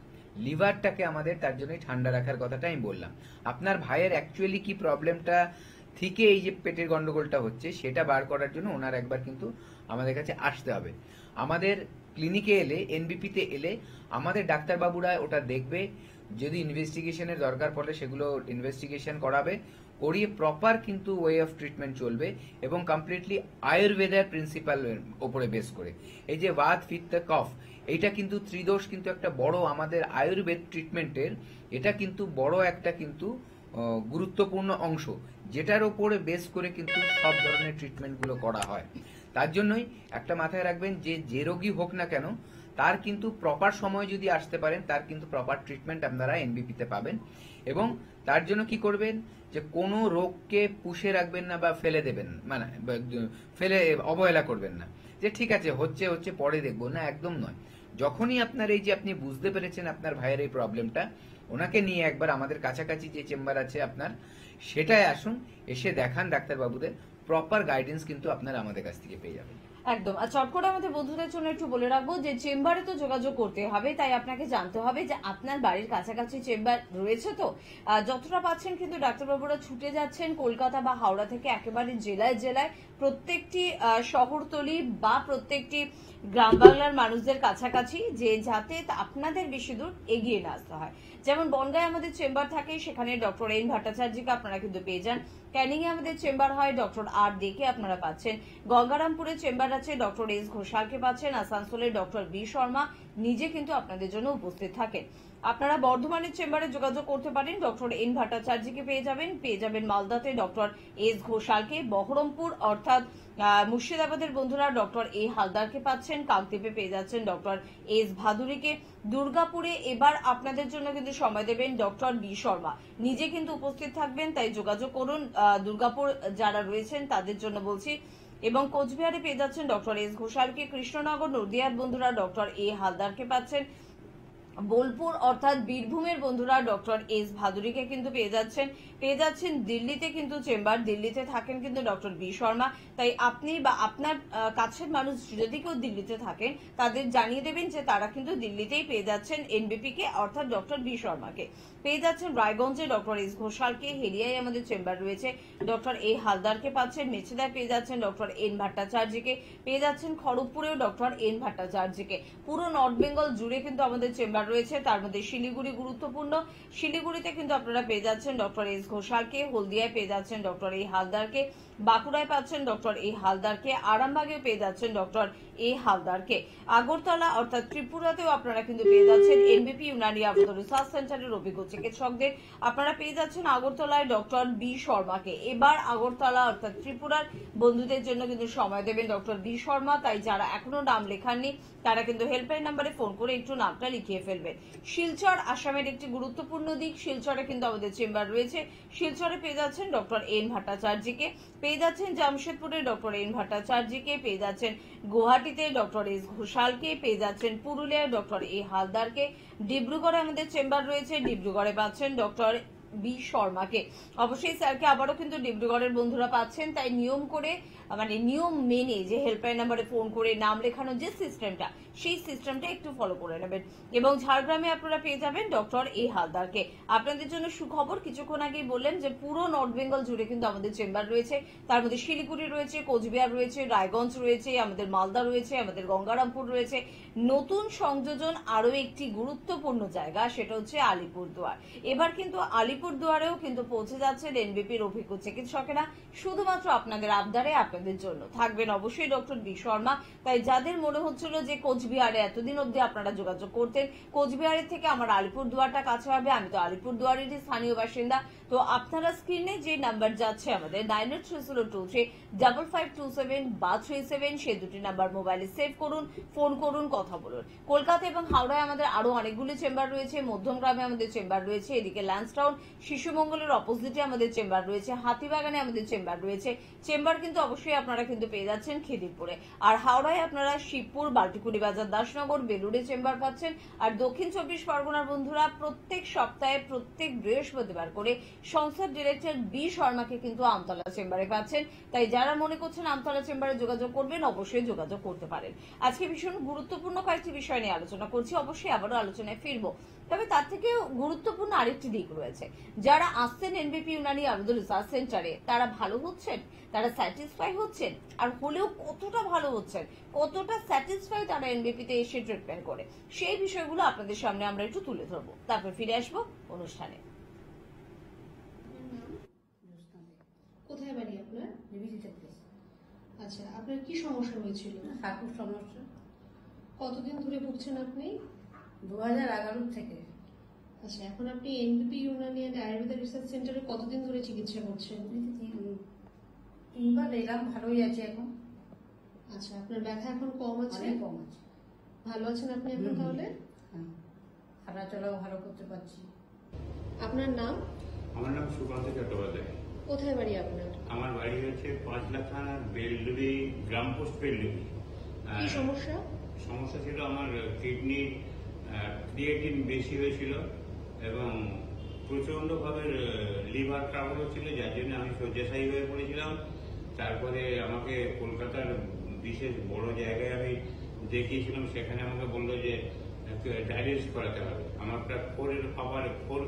লিভারটাকে আমাদের তার জন্যই ঠান্ডা রাখার কথাটা আমি বললাম। আপনার ভাইয়ের অ্যাকচুয়ালি কি প্রবলেমটা থেকে এই যে পেটের গন্ডগোলটা হচ্ছে, সেটা বার করার জন্য ওনার একবার কিন্তু আমাদের কাছে আসতে হবে। আমাদের ক্লিনিকে এলে, এনবিপিতে এলে আমাদের ডাক্তারবাবুরা ওটা দেখবে। যদি ইনভেস্টিগেশনের দরকার পড়ে সেগুলো ইনভেস্টিগেশন করাবে, করিয়ে প্রপার কিন্তু ওয়ে অফ ট্রিটমেন্ট চলবে এবং কমপ্লিটলি আয়ুর্বেদের প্রিন্সিপালের উপরে বেস করে। এই যে বাত পিত্ত কফ, এইটা কিন্তু ত্রিদোষ কিন্তু একটা বড় আমাদের আয়ুর্বেদ ট্রিটমেন্টের, এটা কিন্তু বড় একটা কিন্তু গুরুত্বপূর্ণ অংশ, যেটার উপরে বেস করে কিন্তু সব ধরনের ট্রিটমেন্টগুলো করা হয়। তার জন্যই একটা মাথায় রাখবেন, যে রোগী হোক না কেন, তার কিন্তু প্রপার সময় যদি আসতে পারেন, তার কিন্তু প্রপার ট্রিটমেন্ট আপনারা এনবিপিতে পাবেন। এবং তার জন্য কি করবেন, যে কোনো রোগকে পুষে রাখবেন না বা ফেলে দেবেন, মানে ফেলে অবহেলা করবেন না, যে ঠিক আছে হচ্ছে পরে দেখবো না, একদম নয়। যখনই আপনার এই যে আপনি বুঝতে পেরেছেন আপনার ভাইয়ের এই প্রবলেমটা, ওনাকে নিয়ে একবার আমাদের কাছাকাছি যে চেম্বার আছে আপনার, সেটাই আসুন, এসে দেখান ডাক্তারবাবুদের, প্রপার গাইডেন্স কিন্তু আপনারা আমাদের কাছ থেকে পেয়ে যাবেন। একদম। আর চট করে আমাদের বন্ধুদের জন্য একটু বলে রাখবো যে চেম্বারে তো যোগাযোগ করতে হবে, তাই আপনাকে জানতে হবে যে আপনার বাড়ির কাছাকাছি চেম্বার রয়েছে তো। যতটা পাচ্ছেন কিন্তু ডাক্তারবাবুরা ছুটে যাচ্ছেন কলকাতা বা হাওড়া থেকে একেবারে জেলায় জেলায়, প্রত্যেকটি শহরতলি বা প্রত্যেকটি গ্রাম বাংলার মানুষদের কাছাকাছি, যে যাতে আপনাদের বেশি দূর এগিয়ে না আসতে হয়। যেমন বনগাঁয় আমাদের চেম্বার থাকে, সেখানে ডক্টর এন ভট্টাচার্যকে আপনারা কিন্তু পেয়ে যান। ক্যানিং এ আমাদের চেম্বার হয়, ডক্টর আর দেখে আপনারা পাচ্ছেন। গঙ্গারামপুরে চেম্বার আছে, ডক্টর এস ঘোষালকে পাচ্ছেন। আসানসোলে ডক্টর বি শর্মা নিজে কিন্তু আপনাদের জন্য উপস্থিত থাকেন। আপনারা বর্ধমানের চেম্বারে যোগাযোগ করতে পারেন, ডক্টর এন ভট্টাচার্যকে পেয়ে যাবেন মালদাতে ডক্টর এস ঘোষালকে। বহরমপুর অর্থাৎ মুর্শিদাবাদের বন্ধুরা ডক্টর এ হালদারকে পাচ্ছেন। কাকদ্বীপে পেয়ে যাচ্ছেন ডক্টর এস ভাদুরীকে। দুর্গাপুরে এবার আপনাদের জন্য কিন্তু সময় দেবেন ডক্টর বি শর্মা, নিজে কিন্তু উপস্থিত থাকবেন, তাই যোগাযোগ করুন দুর্গাপুর যারা রয়েছেন তাদের জন্য বলছি। এবং কোচবিহারে পেয়ে যাচ্ছেন ডক্টর এস ঘোষালকে। কৃষ্ণনগর নদিয়ার বন্ধুরা ডক্টর এ হালদারকে পাচ্ছেন। বোলপুর অর্থাৎ বীরভূমের বন্ধুরা ডক্টর এস ভাদুরীকে কিন্তু পেয়ে যাচ্ছেন। দিল্লিতে কিন্তু চেম্বার, দিল্লিতে থাকেন কিন্তু ডক্টর বি শর্মা, তাই আপনি বা আপনার কাছের মানুষ যদি কেউ দিল্লিতে থাকেন তাদের জানিয়ে দেবেন যে তারা কিন্তু দিল্লিতেই পেয়ে যাচ্ছেন এনবিপি কে অর্থাৎ ডক্টর বি শর্মাকে। পেয়ে যাচ্ছেন রায়গঞ্জে ডক্টর এস ঘোষালকে। হেরিয়ায় আমাদের চেম্বার রয়েছে, ডক্টর এ হালদারকে পাচ্ছেন। মেছেদায় পেয়ে যাচ্ছেন ডক্টর এন ভট্টাচার্যকে, পেয়ে যাচ্ছেন খড়গপুরেও ডক্টর এন ভট্টাচার্যকে। পুরো নর্থ বেঙ্গল জুড়ে কিন্তু আমাদের চেম্বার রয়েছে, তার মধ্যে শিলিগুড়ি গুরুত্বপূর্ণ। শিলিগুড়িতে কিন্তু আপনারা পেয়ে যাচ্ছেন ডক্টর এস ঘোষালকে। হলদিয়ায় পেয়ে যাচ্ছেন ডক্টর এ হালদারকে। বাঁকুড়ায় পাচ্ছেন ডক্টর এ হালদারকে। আরামবাগে পেয়ে যাচ্ছেন ডক্টর এ হালদারকে। আগরতলা অর্থাৎ ত্রিপুরাতেও আপনারা কিন্তু পেয়ে যাচ্ছেন এনবিপি ইউনানি আপাতত রিসার্চ সেন্টারের অভিজ্ঞ চিকিৎসকদের। আপনারা পেয়ে যাচ্ছেন আগরতলায় ডক্টর বি শর্মাকে। এবার আগরতলা অর্থাৎ ত্রিপুরার বন্ধুদের জন্য কিন্তু সময় দেবেন ডক্টর বি শর্মা, তাই যারা এখনো নাম লেখাননি তারা কিন্তু হেল্পলাইন নাম্বারে ফোন করে একটু নামটা লিখিয়ে ফেলবেন। শিলচর আসামের একটি গুরুত্বপূর্ণ দিক, শিলচরে কিন্তু আমাদের চেম্বার রয়েছে। শিলচরে পেয়ে যাচ্ছেন ডক্টর এন ভট্টাচার্যকে, পেয়ে যাচ্ছেন জামশেদপুরে ডক্টর এন ভট্টাচার্যকে, পেয়ে যাচ্ছেন গুয়াহাটিতে ডক্টর এস ঘোষালকে, পেয়ে যাচ্ছেন পুরুলিয়ায় ডক্টর এ হালদারকে। ডিব্রুগড়ে আমাদের চেম্বার রয়েছে, ডিব্রুগড়ে পাচ্ছেন ডক্টর বি শর্মাকে। অবশ্যই স্যারকে আবারও কিন্তু ডিব্রুগড়ের বন্ধুরা পাচ্ছেন, তাই নিয়ম মেনে যে হেল্পলাইন নাম্বারে ফোন করে নাম লেখানোর যে সিস্টেমটা, সেই সিস্টেমটা একটু ফলো করে নেবেন। এবং ঝাড়গ্রামে আপনারা পেয়ে যাবেন ডক্টর এ হালদারকে। আপনাদের জন্য সুখবর, কিছুক্ষণ আগেই বললেন যে পুরো নর্থ বেঙ্গল জুড়ে কিন্তু আমাদের চেম্বার রয়েছে, তার মধ্যে শিলিগুড়ি রয়েছে, কোচবিহার রয়েছে, রায়গঞ্জ রয়েছে, আমাদের মালদা রয়েছে, আমাদের গঙ্গারামপুর রয়েছে। নতুন সংযোজন আরো একটি গুরুত্বপূর্ণ জায়গা, সেটা হচ্ছে আলিপুরদুয়ার। এবার কিন্তু আলিপুরদুয়ারেও কিন্তু পৌঁছে যাচ্ছেন এনবিপির অভিজ্ঞ চিকিৎসকেরা, শুধুমাত্র আপনাদের আবদারে আপনাদের জন্য থাকবেন অবশ্যই ডক্টর বি শর্মা। তাই যাদের মনে হচ্ছিল যে কোচবিহারে এতদিন অব্দি আপনারা যোগাযোগ করতেন, কোচবিহারের থেকে আমার আলিপুরদুয়ারটা কাছে হবে, আমি তো আলিপুরদুয়ারেরই স্থানীয় বাসিন্দা, তো আপনারা স্ক্রিনে যে নাম্বার যাচ্ছে আমাদের 9830235527 বা 37, সেই দুটি নাম্বার মোবাইলে সেভ করুন, ফোন করুন, কথা বলুন। কলকাতা এবং হাওড়ায় আমাদের আরো অনেকগুলি চেম্বার রয়েছে, মধ্যমগ্রামে আমাদের চেম্বার রয়েছে, এদিকে ল্যান্সটাউন শিশুমঙ্গলের অপোজিটে আমাদের চেম্বার রয়েছে, হাতিবাগানে আমাদের চেম্বার রয়েছে। চেম্বার কিন্তু অবশ্যই আপনারা কিন্তু পেয়ে যাচ্ছেন খিদিরপুরে। আর হাওড়ায় আপনারা শিবপুর, বাল্টিকুড়ি বাজার, দাসনগর, বেলুড়ে চেম্বার পাচ্ছেন। আর দক্ষিণ 24 পরগনার বন্ধুরা প্রত্যেক সপ্তাহে প্রত্যেক বৃহস্পতিবার করে সংস্থার ডিরেক্টর বি শর্মাকে কিন্তু আমতলা চেম্বারে পাচ্ছেন, তাই যারা মনে করছেন আমতলা চেম্বারে যোগাযোগ করবেন অবশ্যই যোগাযোগ করতে পারেন। আজকে ভীষণ গুরুত্বপূর্ণ কয়েকটি বিষয় নিয়ে আলোচনা করছি, অবশ্যই আবারও আলোচনায় ফিরবো। তবে তার থেকেও গুরুত্বপূর্ণ আরেকটি দিক রয়েছে, যারা আসছেন এনবিপি ইউনানি আবেদন রিসার্চ সেন্টারে তারা ভালো হচ্ছেন, তারা স্যাটিসফাই হচ্ছেন, আর হলেও কতটা ভালো হচ্ছেন, কতটা স্যাটিসফাই তারা এনবিপিতে এসে ট্রিটমেন্ট করে, সেই বিষয়গুলো আপনাদের সামনে আমরা একটু তুলে ধরবো, তারপর ফিরে আসবো অনুষ্ঠানে। কোথায় বাড়ি আপনার? বিবিসিতে প্লেস। আচ্ছা, আপনার কি সমস্যা হয়েছিল? হাঁটুর সমস্যা। কতদিন ধরে ভুগছেন আপনি? 2011 থেকে। আচ্ছা, এখন আপনি এনবিপি ইউনানি অ্যান্ড আয়ুর্বেদ রিসার্চ সেন্টারে কতদিন ধরে চিকিৎসা করছেন? তিনবার এলাম, ভালোই আছে এখন। আচ্ছা, আপনার ব্যথা এখন কম আছে? অনেক কম আছে। ভালো আছেন আপনি এখন তাহলে? হ্যাঁ, হাঁটাচলাও ভালো করতে পারছি। আপনার নাম? আমার নাম সুকান্ত চট্টোপাধ্যায়। কোথায় বাড়ি আপনার? আমার বাড়ি হচ্ছে 5 লাখ থানার বেলডুবি, গ্রাম পোস্ট বেলডুবি। কি সমস্যা? সমস্যা ছিল আমার কিডনির ক্রিয়েটিন বেশি হয়েছিল এবং প্রচন্ডভাবে লিভার ট্রাবল হচ্ছিল, যার জন্য আমি শয্যাশায়ী হয়ে পড়েছিলাম। তারপরে আমাকে কলকাতার বিশেষ বড় জায়গায় আমি দেখিয়েছিলাম, সেখানে আমাকে বললো যে ডায়ালিসিস করাতে হবে। আমার প্রায় 4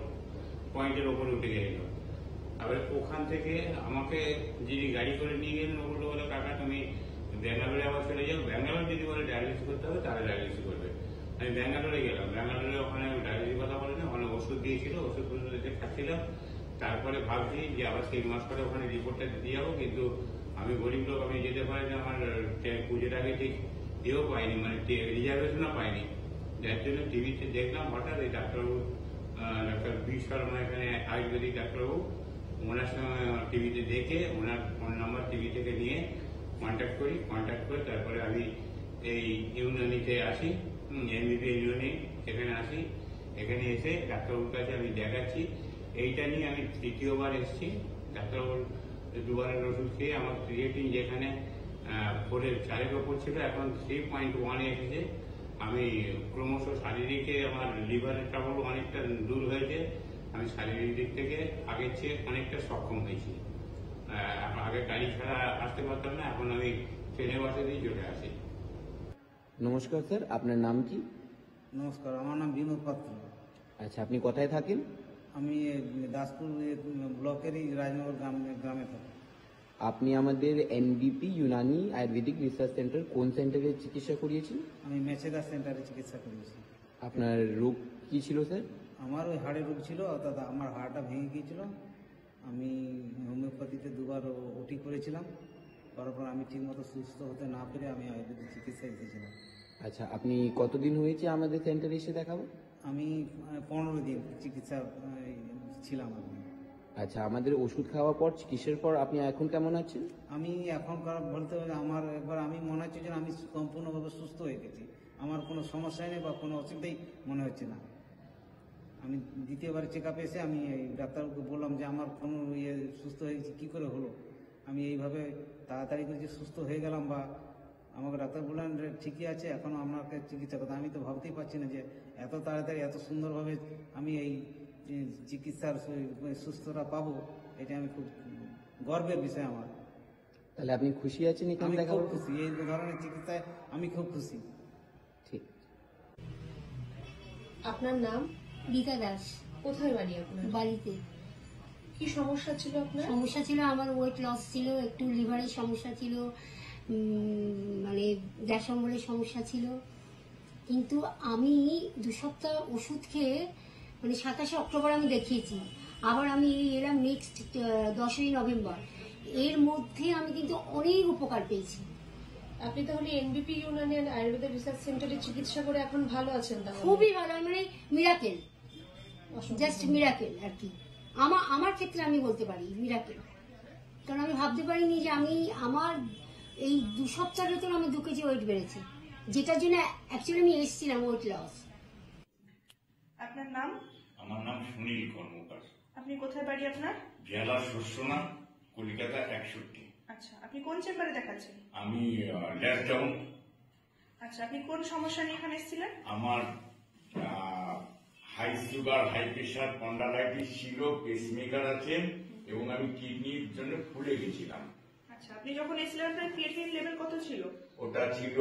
পয়েন্টের ওপরে উঠে গেছিল। আবার ওখান থেকে আমাকে যিনি গাড়ি করে নিয়ে গেলেন ও বললো, কাকা তুমি ব্যাঙ্গালোরে আবার চলে যাও, ব্যাঙ্গালোর যদি বলে ডায়ালিসিস করতে হবে তাহলে ডায়ালিসিস করবে। আমি ব্যাঙ্গালোরে গেলাম, ব্যাঙ্গালোরে ওখানে ডায়ালিসিস কথা বলে না, ওখানে ওষুধ দিয়েছিল, ওষুধগুলো খাচ্ছিলাম। তারপরে ভাবছি যে আবার 3 মাস পরে ওখানে রিপোর্টটা দিয়ে যাবো, কিন্তু আমি গরিব লোক, আমি যেতে পারি না, আমার পুজোর আগে ঠিক ইয়েও পাইনি, মানে রিজার্ভেশনও পাইনি। যার জন্য টিভিতে দেখলাম হঠাৎ এই ডাক্তারবাবু, ডাক্তার বি শর্মা, এখানে আয়ুর্বেদিক ডাক্তারবাবু, ওনার সঙ্গে টিভিতে দেখে ওনার ফোন নাম্বার টিভি থেকে নিয়ে কন্ট্যাক্ট করে তারপরে আমি এই ইউনানিতে আসি, এমবিপি ইউনানি, এখানে আসি। এখানে এসে ডাক্তারবাবুর কাছে আমি দেখাচ্ছি। এইটা নিয়ে আমি 3য় বার এসেছি। ডাক্তারবাবুর 2বারের ওষুধ খেয়ে আমার ক্রিয়েটিন যেখানে 4-এর ওপর ছিল, এখন 3.1 এসেছে। আমি ক্রমশ শারীরিকে আমার লিভারের ট্রাবল অনেকটা দূর হয়েছে। আমি শারীরিক দিক থেকে আগের চেয়ে অনেকটা সক্ষম হয়েছি। আগে গাড়ি ছাড়া আসতে পারতাম না, এখন আমি ট্রেনে বাসে দিয়ে চলে আসি। নমস্কার স্যার, আপনার নাম কি? নমস্কার, আমার নাম বিনোদ পাত্র। আচ্ছা, আপনি কোথায় থাকেন? আমি দাসপুর ব্লকেরই রাজনগর গ্রামে থাকি। আপনি আমাদের এনবিপি ইউনানি আয়ুর্বেদিক রিসার্চ সেন্টার কোন সেন্টারে চিকিৎসা করিয়েছেন? আমি মেচেদা সেন্টারে চিকিৎসা করিয়েছি। আপনার রোগ কি ছিল স্যার? আমার ওই হাড়ের রোগ ছিল, অর্থাৎ আমার হাড়টা ভেঙে গিয়েছিল। আমি হোমিওপ্যাথিতে 2বার ওটি করেছিলাম, করার পর আমি ঠিকমতো সুস্থ হতে না পেরে আমি আয়ুর্বেদিক চিকিৎসায় এসেছিলাম। আচ্ছা, আপনি কতদিন হয়েছে আমাদের সেন্টারে এসে দেখাবো? আমি 15 দিন চিকিৎসা ছিলাম আমি। আচ্ছা, আমাদের ওষুধ খাওয়ার পর, চিকিৎসার পর আপনি এখন কেমন আছেন? আমি এখনকার বলতে হবে আমার একবার আমি মনে হচ্ছে যে আমি সম্পূর্ণভাবে সুস্থ হয়ে গেছি। আমার কোনো সমস্যাই নেই বা কোনো অসুবিধাই মনে হচ্ছে না। আমি 2য়বার চেক আপে এসে আমি এই ডাক্তারবাবুকে বললাম যে আমার কোনো সুস্থ হয়েছি কী করে হলো। আমি এইভাবে তাড়াতাড়ি করে যে সুস্থ হয়ে গেলাম, বা আমাকে ডাক্তার বললেন যে ঠিকই আছে, এখনও আপনাকে চিকিৎসা করতে। আমি তো ভাবতেই পারছি না যে এত তাড়াতাড়ি এত সুন্দরভাবে আমি এই চিকিৎসার সুস্থতা পাবো। এটা আমি খুব গর্বের বিষয় আমার। তাহলে আপনি খুশি আছেন এখানে আমি দেখাবো? খুব খুশি, এই ধরনের চিকিৎসায় আমি খুব খুশি। ঠিক। আপনার নাম? রীতা দাস। কোথায় বাড়ি আপনার? বাড়িতে। কি সমস্যা ছিল আপনার? সমস্যা ছিল আমার ওয়েট লস ছিল, একটু লিভারের সমস্যা ছিল, মানে গ্যাস অম্বলের সমস্যা ছিল। কিন্তু আমি 2 সপ্তাহ ওষুধ খেয়ে, মানে 27শে অক্টোবর আমি দেখিয়েছি, আবার আমি এলাম নেক্সট 10ই নভেম্বর। এর মধ্যে আমি কিন্তু অনেক উপকার পেয়েছি। আপনি তাহলে এনবিপি ইউনানি অ্যান্ড আয়ুর্বেদিক রিসার্চ সেন্টারে চিকিৎসা করে এখন ভালো আছেন? তাহলে খুবই ভালো, মানে মিরাকেল, জাস্ট মিরাকেল আর কি। আমার ক্ষেত্রে আমি বলতে পারি মিরাকেল, কারণ আমি ভাবতে পারিনি যে আমার এই 2 সপ্তাহের ভেতর আমি 2 কেজি ওয়েট বেড়েছে, যেটার জন্য অ্যাকচুয়ালি আমি এসেছিলাম ওয়েট লস। আপনার নাম? আমার নাম সুনীল কর্মকার। আপনি কোথায় বাড়ি আপনার? জেলা শস্যনা, কলকাতা 61। আচ্ছা, আপনি কোন চেম্বারে দেখাচ্ছেন? আমি ল্যাসডাউন। আচ্ছা, আপনি কোন সমস্যা নিয়ে এখানে এসেছিলেন? আমার high sugar, high pressure, spondylitis ছিল, পেসমেকার আছে, এবং আমি কিডনির জন্য ফুলে গেছিলাম। আচ্ছা, আপনি যখন এসেছিলেন আপনার ক্রিয়েটিনিন লেভেল কত ছিল? ওটা ছিল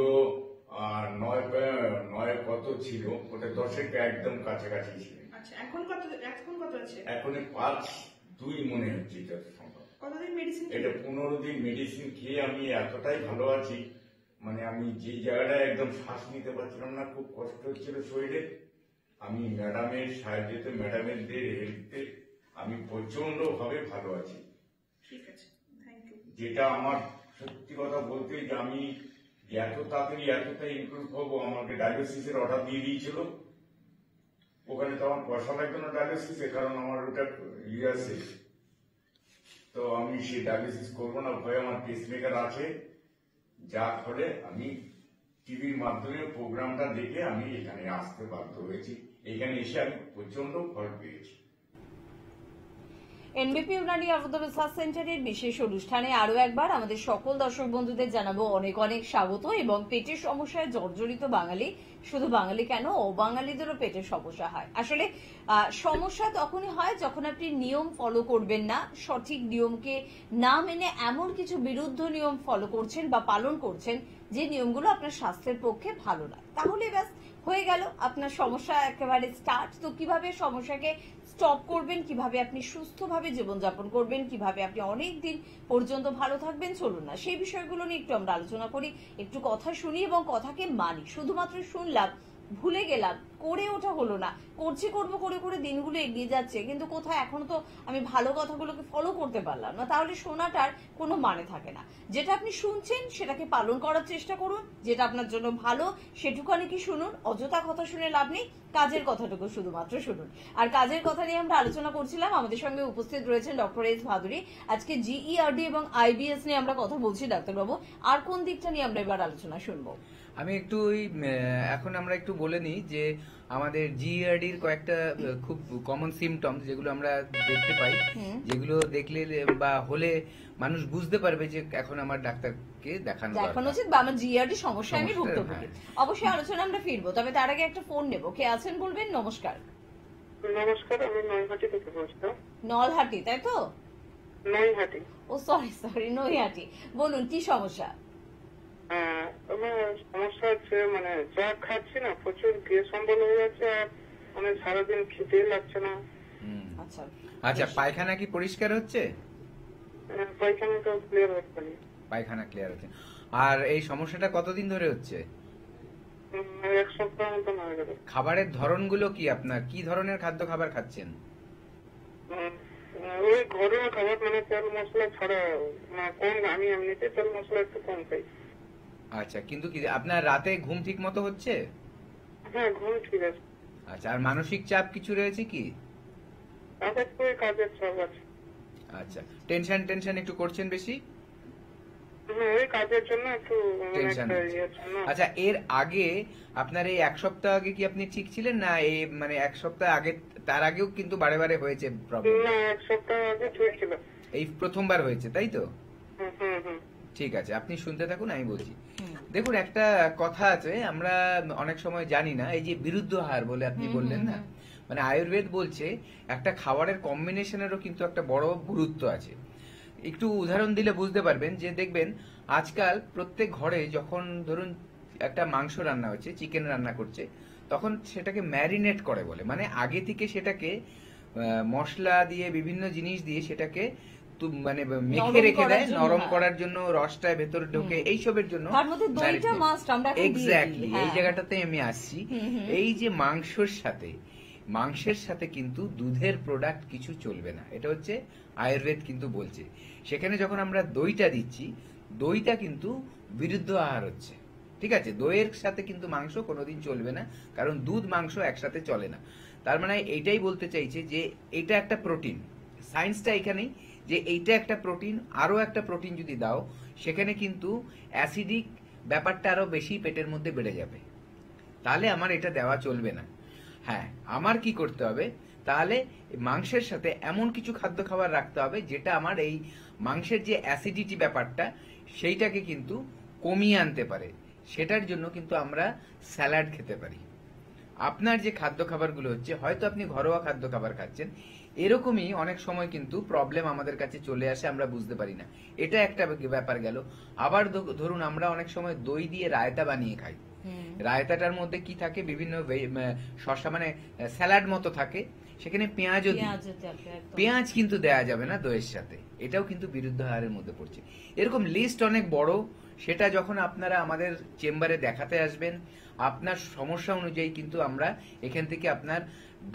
9 কত ছিল, ওটা 10-এর একদম কাছাকাছি ছিল। আচ্ছা, এখন কত আছে? এখন 5.2 মনে হচ্ছে যত সম্ভব। কতদিন মেডিসিন? এটা 15 দিন মেডিসিন খেয়ে আমি এতটাই ভালো আছি, মানে আমি যে জায়গাটায় একদম শ্বাস নিতে পারছিলাম না, খুব কষ্ট হচ্ছিল শরীরে। আমি ম্যাডামের সাহায্যে, ম্যাডামের হেল্পে আমি প্রচন্ড ভাবে ভালো আছি। ঠিক আছে, থ্যাংক ইউ। যেটা আমার সত্যি কথা বলতে, যে আমি এত তাড়াতাড়ি এতটাই ইমপ্রুভ হবো, আমাকে ডায়ালিসিসের অর্ডার দিয়ে দিয়েছিল। ওখানে তো আমার পয়সা লাগতো না ডায়ালিসিসে, কারণ আমার ওটা আছে। তো আমি সেই ডায়ালিসিস করবো না ভয়ে, আমার পেসমেকার আছে, যার ফলে আমি টিভির মাধ্যমে প্রোগ্রামটা দেখে আমি এখানে আসতে বাধ্য হয়েছি। এখানে এসে আমি প্রচন্ড ফল পেয়েছি। এনবিপি ইউনানি আয়ুর্বেদ রিসার্চ সেন্টারের বিশেষ অনুষ্ঠানে আরো একবার আমাদের সকল দর্শক বন্ধুদের জানাবো অনেক অনেক স্বাগত। এবং পেটের সমস্যায় জর্জরিত বাঙালি, শুধু বাঙালি কেন, অবাঙালিদেরও পেটের সমস্যা হয়। আসলে সমস্যা তখনই হয় যখন আপনি নিয়ম ফলো করবেন না, সঠিক নিয়মকে না মেনে এমন কিছু বিরুদ্ধ নিয়ম ফলো করছেন বা পালন করছেন যে নিয়মগুলো আপনার স্বাস্থ্যের পক্ষে ভালো নয়। তাহলে ব্যাস হয়ে গেল আপনার সমস্যা একেবারে স্টার্ট। তো কিভাবে সমস্যাকে স্টপ করবেন, কিভাবে আপনি সুস্থভাবে জীবনযাপন করবেন, কিভাবে আপনি অনেক দিন পর্যন্ত ভালো থাকবেন, চলুন না সেই বিষয়গুলো নিয়ে একটু আমরা আলোচনা করি, একটু কথা শুনি এবং কথাকে মানি। শুধুমাত্র শুনলাম, ভুলে গেলাম, করে ওঠা হলো না, করবো করে করে দিনগুলো এগিয়ে যাচ্ছে, কিন্তু কোথায় এখনো তো আমি ভালো কথাগুলোকে ফলো করতে পারলাম না। তাহলে শোনাটার কোনো মানে থাকে না। যেটা আপনি শুনছেন সেটাকে পালন করার চেষ্টা করুন, যেটা আপনার জন্য ভালো সেটুকানি কি শুনুন। অযথা কথা শুনে লাভ নেই, কাজের কথাটুকু শুধুমাত্র শুনুন। আর কাজের কথা নিয়ে আমরা আলোচনা করছিলাম। আমাদের সঙ্গে উপস্থিত রয়েছেন ডক্টর এস ভাদুরী। আজকে জিইআরডি এবং আইবিএস নিয়ে আমরা কথা বলছি ডাক্তারবাবু। আর কোন দিকটা নিয়ে আমরা এবার আলোচনা শুনবো? আমি একটু এখন আমরা একটু বলে নিই যে আমাদের জিইআরডির কয়েকটা খুব কমন সিমটমস যেগুলো আমরা দেখতে পাই, যেগুলো দেখলে বা হলে মানুষ বুঝতে পারবে যে এখন আমার ডাক্তারকে দেখানো উচিত বা আমার জিইআরডি সমস্যায় আমি ভুক্তভোগী। অবশ্যই আলোচনা আমরা ফিরবো, তবে তার আগে একটা ফোন নেবো। কে আছেন বলবেন? নমস্কার। নমস্কার, আমি নৈহাটি থেকে বলছি। নলহাটি, তাই তো? নৈহাটি। ও সরি, নৈহাটি। বলুন কি সমস্যা? আমার সমস্যা হচ্ছে মানে যা খাচ্ছি না প্রচুর গ্যাস অম্বল হয়ে যাচ্ছে, আর মানে সারাদিন খেতে লাগছে না। আচ্ছা, পায়খানা কি পরিষ্কার হচ্ছে? পায়খানা তো ক্লিয়ার হচ্ছে না। পায়খানা ক্লিয়ার হচ্ছে। আর এই সমস্যাটা কতদিন ধরে হচ্ছে? 1 সপ্তাহ মতন হয়ে গেল। খাবারের ধরনগুলো কি আপনার? কি ধরনের খাদ্য খাবার খাচ্ছেন? ওই ঘরোয়া খাবার, মানে তেল মশলা ছাড়া কম। আমি এমনিতে তেল মশলা একটু কম খাই। আচ্ছা, কিন্তু কি আপনার রাতে ঘুম ঠিক মতো হচ্ছে? হ্যাঁ, ঘুম ঠিক আছে। আচ্ছা, আর মানসিক চাপ কিছু রয়েছে কি? কাজের চাপ আছে। আচ্ছা, টেনশন একটু করছেন বেশি? ওই কাজের জন্য একটু টেনশন। আচ্ছা, এর আগে আপনার এই 1 সপ্তাহ আগে কি আপনি ঠিক ছিলেন না? এই মানে 1 সপ্তাহ আগে, তার আগেও কিন্তু বারে বারে হয়েছে প্রবলেম? না, 1 সপ্তাহ আগে ঠিক ছিল। এই প্রথমবার হয়েছে, তাই তো? ঠিক আছে, আপনি শুনতে থাকুন, আমি বলছি। দেখুন, একটা কথা আছে, আমরা অনেক সময় জানি না, এই যে বিরুদ্ধ আহার বলে আপনি বললেন না, মানে আয়ুর্বেদ বলছে একটা খাবারের কম্বিনেশনেরও কিন্তু একটা বড় গুরুত্ব আছে। একটু উদাহরণ দিলে বুঝতে পারবেন যে দেখবেন আজকাল প্রত্যেক ঘরে যখন ধরুন একটা মাংস রান্না হচ্ছে, চিকেন রান্না করছে, তখন সেটাকে ম্যারিনেট করে বলে, মানে আগে থেকে সেটাকে মশলা দিয়ে বিভিন্ন জিনিস দিয়ে সেটাকে মানে মেখে রেখে দেয় নরম করার জন্য, রসটা ভেতরে ঢোকে, এইসবের জন্য। এক্স্যাক্টলি এই জায়গাটাতে আমি আসছি। এই যে মাংসের সাথে কিন্তু দুধের প্রোডাক্ট কিছু চলবে না, এটা হচ্ছে আয়ুর্বেদ কিন্তু বলছে। সেখানে যখন আমরা দইটা দিচ্ছি, দইটা কিন্তু বিরুদ্ধ আহার হচ্ছে, ঠিক আছে? দইয়ের সাথে কিন্তু মাংস কোনোদিন চলবে না, কারণ দুধ মাংস একসাথে চলে না। তার মানে এইটাই বলতে চাইছে যে এটা একটা প্রোটিন, সায়েন্সটা এখানেই যে এইটা একটা প্রোটিন, আরো একটা প্রোটিন যদি দাও সেখানে কিন্তু অ্যাসিডিক ব্যাপারটা আরো বেশি পেটের মধ্যে বেড়ে যাবে, তাহলে আমার এটা দেওয়া চলবে না। হ্যাঁ, আমার কি করতে হবে? তাহলে মাংসের সাথে এমন কিছু খাদ্য খাবার রাখতে হবে যেটা আমার এই মাংসের যে অ্যাসিডিটি ব্যাপারটা সেইটাকে কিন্তু কমিয়ে আনতে পারে। সেটার জন্য কিন্তু আমরা স্যালাড খেতে পারি। আপনার যে খাদ্য খাবারগুলো হচ্ছে, হয়তো আপনি ঘরোয়া খাদ্য খাবার খাচ্ছেন, এরকমই অনেক সময় কিন্তু প্রবলেম আমাদের কাছে চলে আসে, আমরা বুঝতে পারি না। এটা একটা ব্যাপার গেল। আবার ধরুন আমরা অনেক সময় দই দিয়ে রায়তা বানিয়ে খাই। রায়তাটার মধ্যে কি থাকে? বিভিন্ন শসা, মানে স্যালাড মতো থাকে, সেখানে পেঁয়াজও দিই। পেঁয়াজ কিন্তু দেয়া যাবে না দইয়ের সাথে, এটাও কিন্তু বিরুদ্ধ আহারের মধ্যে পড়ছে। এরকম লিস্ট অনেক বড়। সেটা যখন আপনারা আমাদের চেম্বারে দেখাতে আসবেন, আপনার সমস্যা অনুযায়ী কিন্তু আমরা এখান থেকে আপনার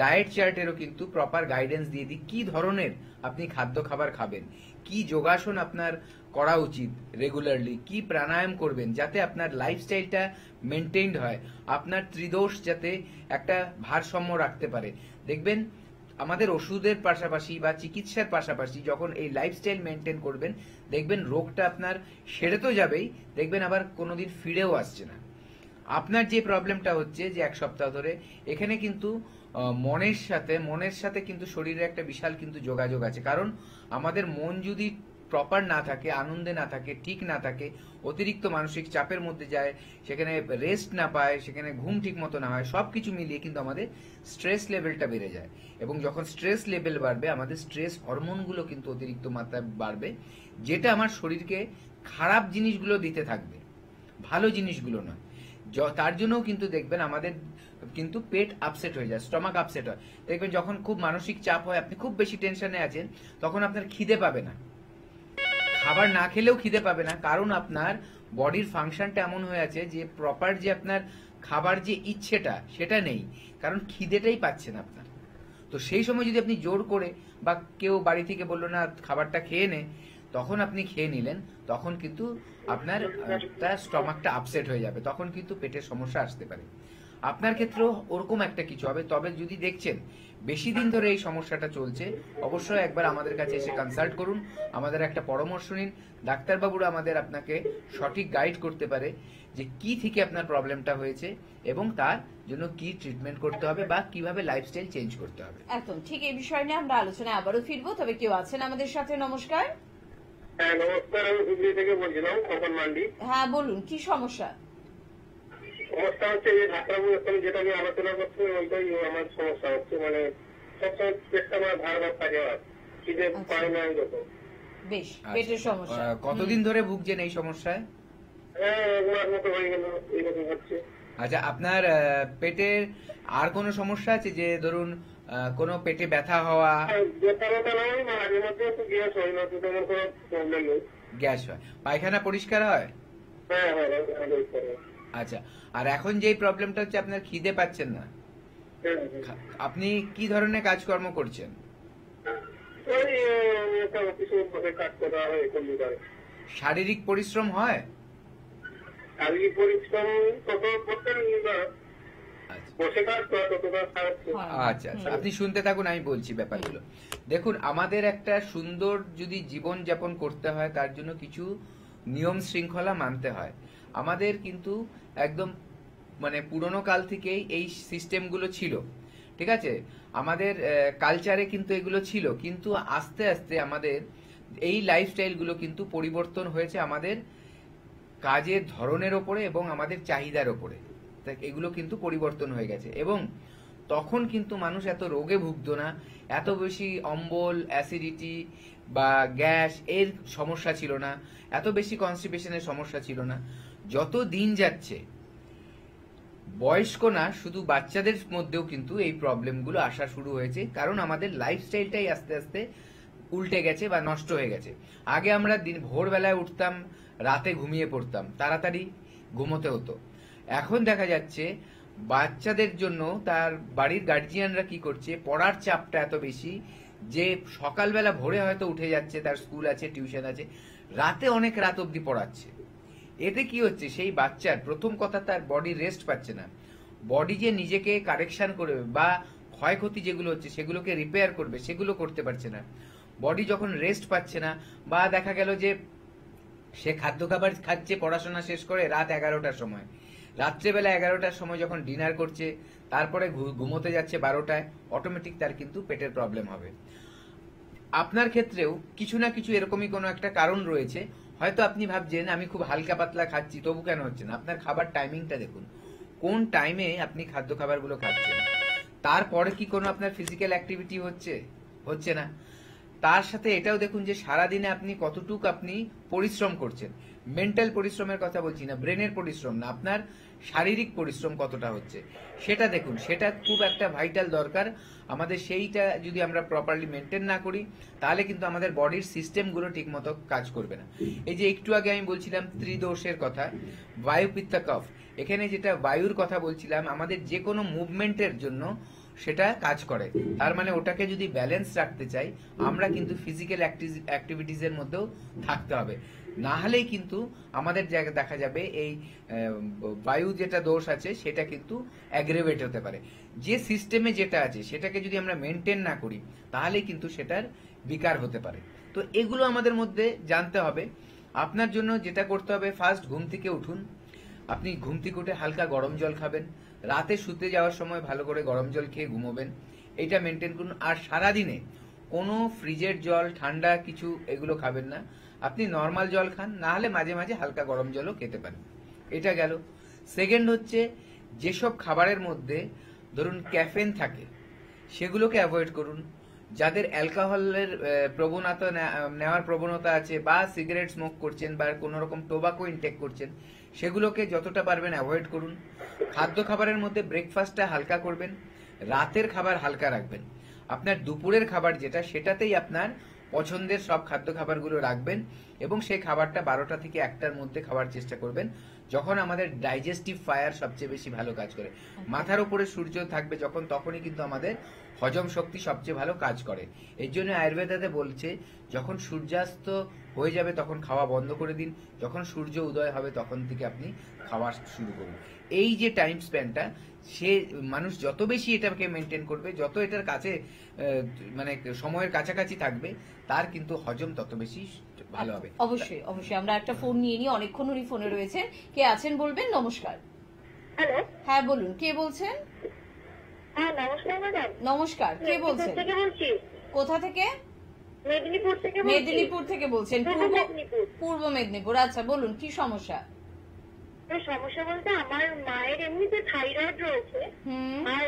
ডায়েট চার্টেরও কিন্তু প্রপার গাইডেন্স দিয়ে দিই, কি ধরনের আপনি খাদ্য খাবার খাবেন, কি যোগাসন আপনার করা উচিত রেগুলারলি, কি প্রাণায়াম করবেন যাতে আপনার লাইফস্টাইলটা মেনটেইনড হয়, আপনার ত্রিদোষ যাতে একটা ভারসাম্য রাখতে পারে। দেখবেন আমাদের ওষুধের পাশাপাশি বা চিকিৎসার পাশাপাশি যখন এই লাইফস্টাইল মেনটেন করবেন, দেখবেন রোগটা আপনার সেরে তো যাবেই, দেখবেন আবার কোনোদিন ফিরেও আসছে না। আপনার যে প্রবলেমটা হচ্ছে যে এক সপ্তাহ ধরে, এখানে কিন্তু মনের সাথে কিন্তু শরীরের একটা বিশাল কিন্তু যোগাযোগ আছে। কারণ আমাদের মন যদি প্রপার না থাকে, আনন্দে না থাকে, ঠিক না থাকে, অতিরিক্ত মানসিক চাপের মধ্যে যায়, সেখানে রেস্ট না পায়, সেখানে ঘুম ঠিক মতো না হয়, সবকিছু মিলিয়ে কিন্তু আমাদের স্ট্রেস লেভেলটা বেড়ে যায়। এবং যখন স্ট্রেস লেভেল বাড়বে, আমাদের স্ট্রেস হরমোনগুলো কিন্তু অতিরিক্ত মাত্রায় বাড়বে, যেটা আমার শরীরকে খারাপ জিনিসগুলো দিতে থাকবে, ভালো জিনিসগুলো নয়। তার জন্যও কিন্তু দেখবেন আমাদের কিন্তু পেট আপসেট হয়ে যায়, স্টমাক আপসেট হয়। দেখবেন যখন খুব মানসিক চাপ হয়, আপনি খুব বেশি টেনশনে আছেন, তখন আপনার খিদে পাবে না, খাবার না খেলেও খিদে পাবে না। কারণ আপনার বডির ফাংশনটা এমন হয়ে আছে যে প্রপার যে আপনার খাবার যে ইচ্ছেটা সেটা নেই, কারণ খিদেটাই পাচ্ছেন আপনার। তো সেই সময় যদি আপনি জোর করে বা কেউ বাড়ি থেকে বললো না খাবারটা খেয়ে নে, তখন আপনি খেয়ে নিলেন, তখন কিন্তু আপনার স্টমাকটা আপসেট হয়ে যাবে, তখন কিন্তু পেটের সমস্যা আসতে পারে। আপনার ক্ষেত্রেও ওরকম একটা কিছু হবে। তবে যদি দেখছেন বেশি দিন ধরে এই সমস্যাটা চলছে, অবশ্যই একবার আমাদের কাছে এসে কনসাল্ট করুন, আমাদের একটা পরামর্শ নিন। ডাক্তারবাবুরা আমাদের আপনাকে সঠিক গাইড করতে পারে যে কি থেকে আপনার প্রবলেমটা হয়েছে এবং তার জন্য কি ট্রিটমেন্ট করতে হবে বা কিভাবে লাইফস্টাইল চেঞ্জ করতে হবে। একদম ঠিক, এই বিষয় নিয়ে আমরা আলোচনায় আবারও ফিরবো। তবে কেউ আছেন আমাদের সাথে? নমস্কার। হ্যাঁ নমস্কার, আমি হুগলি থেকে বলছিলাম, খোকন মান্ডি। হ্যাঁ বলুন, কি সমস্যা? সমস্যা হচ্ছে যে ডাক্তারবাবু এখন যেটা নিয়ে আলোচনা করছে ওইটাই আমার সমস্যা হচ্ছে, মানে সবসময় পেটটা আমার ভার থাকে, খিদে পায় না যত। বেশ, পেটের সমস্যা কতদিন ধরে ভুগছেন এই সমস্যায়? হ্যাঁ, এক মাস মতো হয়ে গেল এইরকম হচ্ছে। আচ্ছা, আপনার পেটের আর কোনো সমস্যা আছে? যে ধরুন কোনো পেটে ব্যথা হওয়া? ব্যথা নয়, মাঝে মধ্যে একটু গ্যাস হয়, না তেমন কোনো প্রবলেম নেই। গ্যাস হয়, পায়খানা পরিষ্কার হয়? হ্যাঁ হ্যাঁ। আচ্ছা, আর এখন যেই প্রবলেমটা হচ্ছে আপনার খিদে পাচ্ছেন না, আপনি কি ধরনের কাজকর্ম করছেন? শারীরিক পরিশ্রম হয়? শারীরিক পরিশ্রম তত করতে বসে কাজ করা ততটা। আচ্ছা, আপনি শুনতে থাকুন, আমি বলছি ব্যাপারগুলো। দেখুন, আমাদের একটা সুন্দর যদি জীবন যাপন করতে হয়, তার জন্য কিছু নিয়ম শৃঙ্খলা মানতে হয়। আমাদের কিন্তু একদম মানে পুরোনো কাল থেকেই এই সিস্টেমগুলো ছিল, ঠিক আছে? আমাদের কালচারে কিন্তু এগুলো ছিল, কিন্তু আস্তে আস্তে আমাদের এই লাইফস্টাইলগুলো কিন্তু পরিবর্তন হয়েছে আমাদের কাজের ধরনের ওপরে এবং আমাদের চাহিদার ওপরে। এগুলো কিন্তু পরিবর্তন হয়ে গেছে এবং তখন কিন্তু মানুষ এত রোগে ভুগতো না, এত বেশি অম্বল, অ্যাসিডিটি বা গ্যাস এর সমস্যা ছিল না, এত বেশি কনস্টিপেশনের সমস্যা ছিল না। যত দিন যাচ্ছে, বয়স্ক না শুধু বাচ্চাদের মধ্যেও কিন্তু এই প্রবলেমগুলো আসা শুরু হয়েছে, কারণ আমাদের লাইফস্টাইলটাই আস্তে আস্তে উল্টে গেছে বা নষ্ট হয়ে গেছে। আগে আমরা ভোরবেলায় উঠতাম, রাতে ঘুমিয়ে পড়তাম, তাড়াতাড়ি ঘুমোতে হতো। এখন দেখা যাচ্ছে বাচ্চাদের জন্য তার বাড়ির গার্জিয়ানরা কি করছে, পড়ার চাপটা এত বেশি যে সকালবেলা ভোরে হয়তো উঠে যাচ্ছে, তার স্কুল আছে, টিউশন আছে, রাতে অনেক রাত অবধি পড়াচ্ছে। এতে কি হচ্ছে, সেই বাচ্চার প্রথম কথা তার বডি রেস্ট পাচ্ছে না। বডি যে নিজেকে কারেকশন করবে বা ক্ষয়ক্ষতি যেগুলো হচ্ছে সেগুলোকে রিপেয়ার করবে, সেগুলো করতে পারছে না। বডি যখন রেস্ট পাচ্ছে না, বা দেখা গেল যে সে খাদ্য খাবার খাচ্ছে পড়াশোনা শেষ করে রাত 11টার সময়, রাত্রেবেলা 11টার সময় যখন ডিনার করছে, তারপরে ঘুমোতে যাচ্ছে 12টায়, অটোমেটিক তার কিন্তু পেটের প্রবলেম হবে। আপনার ক্ষেত্রেও কিছু না কিছু এরকমই কোনো একটা কারণ রয়েছে। হয়তো আপনি ভাবছেন আমি খুব হালকা পাতলা খাচ্ছি, তবু কেন হচ্ছে না? আপনার খাবার টাইমিংটা দেখুন, কোন টাইমে আপনি খাদ্য খাবারগুলো খাচ্ছেন। তারপরে কি কোনো আপনার ফিজিক্যাল অ্যাক্টিভিটি হচ্ছে না? তার সাথে এটাও দেখুন যে সারাদিনে আপনি কতটুকু আপনি পরিশ্রম করছেন। মেন্টাল পরিশ্রমের কথা বলছি না, ব্রেনের পরিশ্রম না, আপনার শারীরিক পরিশ্রম কতটা হচ্ছে সেটা দেখুন। সেটা খুব একটা ভাইটাল দরকার আমাদের। সেইটা যদি আমরা প্রপারলি মেনটেন না করি, তাহলে কিন্তু আমাদের বডির সিস্টেমগুলো ঠিক মতো কাজ করবে না। এই যে একটু আগে আমি বলছিলাম ত্রিদোষের কথা, বায়ু, পিত্ত, কফ, এখানে যেটা বায়ুর কথা বলছিলাম, আমাদের যে কোনো মুভমেন্টের জন্য সেটা কাজ করে। তার মানে ওটাকে যদি ব্যালেন্স রাখতে চাই, আমরা কিন্তু ফিজিক্যাল অ্যাক্টিভিটিস এর মধ্যেও থাকতে হবে। না হলেই কিন্তু আমাদের জায়গায় দেখা যাবে এই বায়ু যেটা দোষ আছে সেটা কিন্তু অ্যাগ্রেভেট হতে পারে। যে সিস্টেমে যেটা আছে সেটাকে যদি আমরা মেনটেন না করি, তাহলে কিন্তু সেটার বিকার হতে পারে। তো এগুলো আমাদের মধ্যে জানতে হবে। আপনার জন্য যেটা করতে হবে, ফার্স্ট ঘুম থেকে উঠুন, আপনি ঘুম থেকে উঠে হালকা গরম জল খাবেন, রাতে শুতে যাওয়ার সময় ভালো করে গরম জল খেয়ে ঘুমোবেন, এটা মেনটেন করুন। আর সারাদিনে কোনো ফ্রিজের জল, ঠান্ডা কিছু এগুলো খাবেন না, আপনি নর্মাল জল খান, না হলে মাঝে মাঝে হালকা গরম জলও খেতে পারেন। এটা গেল। সেকেন্ড হচ্ছে, যেসব খাবারের মধ্যে ধরুন ক্যাফেন থাকে সেগুলোকে অ্যাভয়েড করুন। যাদের অ্যালকোহলের প্রবণতা নেওয়ার প্রবণতা আছে, বা সিগারেট স্মোক করছেন, বা কোনো রকম টোবাকো ইনটেক করছেন, সেগুলোকে যতটা পারবেন অ্যাভয়েড করুন। খাবারের মধ্যে ব্রেকফাস্টটা হালকা করবেন, রাতের খাবার হালকা রাখবেন। আপনার দুপুরের খাবার যেটা, সেটাতেই আপনার পছন্দের সব খাবারগুলো রাখবেন, এবং সেই খাবারটা 12টা থেকে 1টার মধ্যে খাওয়ার চেষ্টা করবেন, যখন আমাদের ডাইজেস্টিভ ফায়ার সবচেয়ে বেশি ভালো কাজ করে। মাথার উপরে সূর্য থাকবে যখন, তখনই কিন্তু আমাদের হজম শক্তি সবচেয়ে ভালো কাজ করে। এই জন্য আয়ুর্বেদাতে বলছে, যখন সূর্যাস্ত হয়ে যাবে তখন খাওয়া বন্ধ করে দিন, যখন সূর্য উদয় হবে তখন থেকে আপনি খাওয়া শুরু করুন। এই যে টাইম স্প্যানটা, সে মানুষ যত বেশি এটাকে মেনটেন করবে, যত এটার কাছে মানে সময়ের কাছাকাছি থাকবে, তার কিন্তু হজম তত বেশি ভালো হবে। অবশ্যই অবশ্যই। আমরা একটা ফোন নিয়ে নিই, অনেকক্ষণ উনি ফোনে রয়েছেন। কে আছেন বলবেন? নমস্কার। হ্যালো, হ্যাঁ বলুন, কে বলছেন? হ্যাঁ নমস্কার ম্যাডাম। নমস্কার, কে বলছেন? থেকে বলছি। কোথা থেকে? মেদিনীপুর থেকে বলছি। মেদিনীপুর থেকে বলছেন? পূর্ব মেদিনীপুর। আচ্ছা বলুন, কি সমস্যা? সমস্যা বলতে আমার মায়ের এমনিতে থাইরয়েড রয়েছে, আর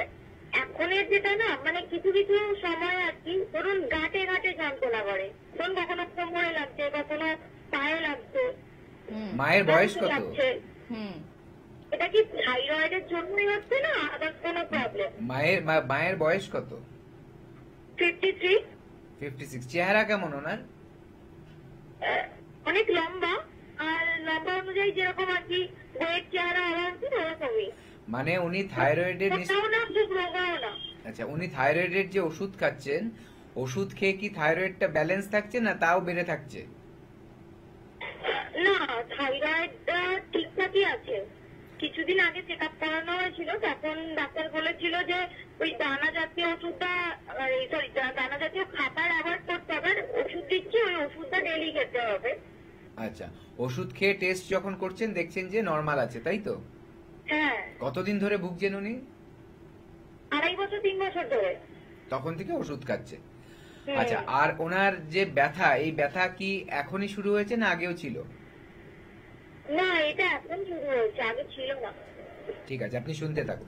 এখনের যেটা না, মানে কিছু কিছু সময় আর কি, ধরুন গাঁটে গাঁটে যন্ত্রণা করে, ধরুন কখনো কোমরে লাগছে, কখনো পায়ে লাগছে। মায়ের বয়স কত? এটা কি থাইরয়েডের জন্যই হচ্ছে না আবার কোনো প্রবলেম? মায়ের বয়স কত? 53। 56। চেহারা কেমন ওনার? অনেক লম্বা, আর লম্বা অনুযায়ী যেরকম আর কি ওয়েট চেহারা হওয়া উচিত ওরকমই। মানে উনি থাইরয়েডের আচ্ছা, উনি থাইরয়েডের যে ওষুধ খাচ্ছেন, ওষুধ খেয়ে কি থাইরয়েডটা ব্যালেন্স থাকছে না তাও বেড়ে থাকছে? না, থাইরয়েডটা ঠিকঠাকই আছে। কিছুদিন আগে চেক আপ করানো হয়েছিল, তখন ডাক্তার বলেছিল যে ওই দানা জাতীয় ওষুধটা, সরি দানা জাতীয় খাবার অ্যাভয়েড করতে হবে, ওষুধ দিচ্ছি, ওই ওষুধটা ডেইলি খেতে হবে। আচ্ছা, ওষুধ খেয়ে টেস্ট যখন করছেন দেখছেন যে নরমাল আছে, তাই তো? হ্যাঁ। কতদিন ধরে ভুগছেন উনি? 2.5 বছর 3 বছর ধরে। তখন থেকে ওষুধ খাচ্ছে। আচ্ছা, আর ওনার যে ব্যথা, এই ব্যথা কি এখনই শুরু হয়েছে না আগেও ছিল? না, এটা এখন শুরু হয়েছে, আগে ছিল না। ঠিক আছে, আপনি শুনতে থাকুন।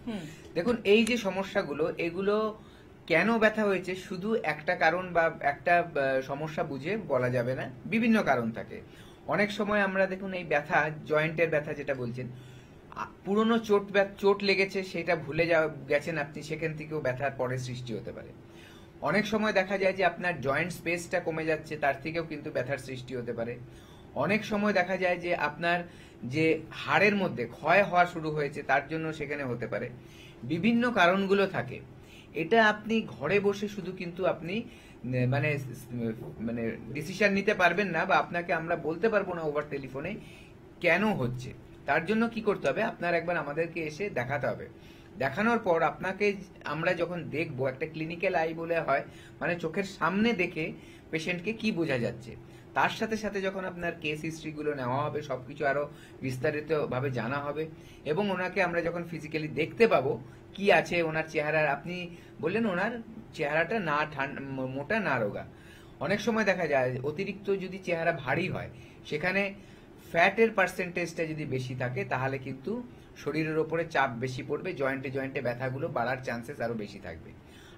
দেখুন, এই যে সমস্যাগুলো, এগুলো কেন ব্যথা হয়েছে শুধু একটা কারণ বা একটা সমস্যা বুঝে বলা যাবে না, বিভিন্ন কারণ থাকে। অনেক সময় আমরা দেখুন এই ব্যথা, জয়েন্টের ব্যথা যেটা বলছেন, পুরনো চোট লেগেছে সেটা ভুলে গেছেন আপনি, সেখান থেকেও ব্যথার পরে সৃষ্টি হতে পারে। অনেক সময় দেখা যায় যে আপনার জয়েন্ট স্পেসটা কমে যাচ্ছে, তার থেকেও কিন্তু ব্যথার সৃষ্টি হতে পারে। অনেক সময় দেখা যায় যে আপনার যে হাড়ের মধ্যে ক্ষয় হওয়া শুরু হয়েছে, তার জন্য সেখানে হতে পারে। বিভিন্ন কারণগুলো থাকে। এটা আপনি ঘরে বসে শুধু কিন্তু আপনি মানে মানে ডিসিশন নিতে পারবেন না, বা আপনাকে আমরা বলতে পারবো না ওভার টেলিফোনে কেন হচ্ছে। তার জন্য কি করতে হবে, আপনার একবার আমাদেরকে এসে দেখাতে হবে। দেখানোর পর আপনাকে আমরা যখন দেখবো, একটা ক্লিনিক্যাল আই বলে হয়, মানে চোখের সামনে দেখে পেশেন্টকে কি বোঝা যাচ্ছে, তার সাথে সাথে যখন আপনার কেস হিস্ট্রিগুলো নেওয়া হবে, সবকিছু আরো বিস্তারিত ভাবে জানা হবে, এবং ওনাকে আমরা যখন ফিজিক্যালি দেখতে পাবো কি আছে ওনার চেহারার। আপনি বললেন ওনার চেহারাটা না মোটা না রোগা। অনেক সময় দেখা যায় অতিরিক্ত যদি চেহারা ভারী হয়, সেখানে ফ্যাটের পার্সেন্টেজটা যদি বেশি থাকে, তাহলে কিন্তু শরীরের ওপরে চাপ বেশি পড়বে, জয়েন্টে জয়েন্টে ব্যথাগুলো বাড়ার চান্সেস আরো বেশি থাকবে।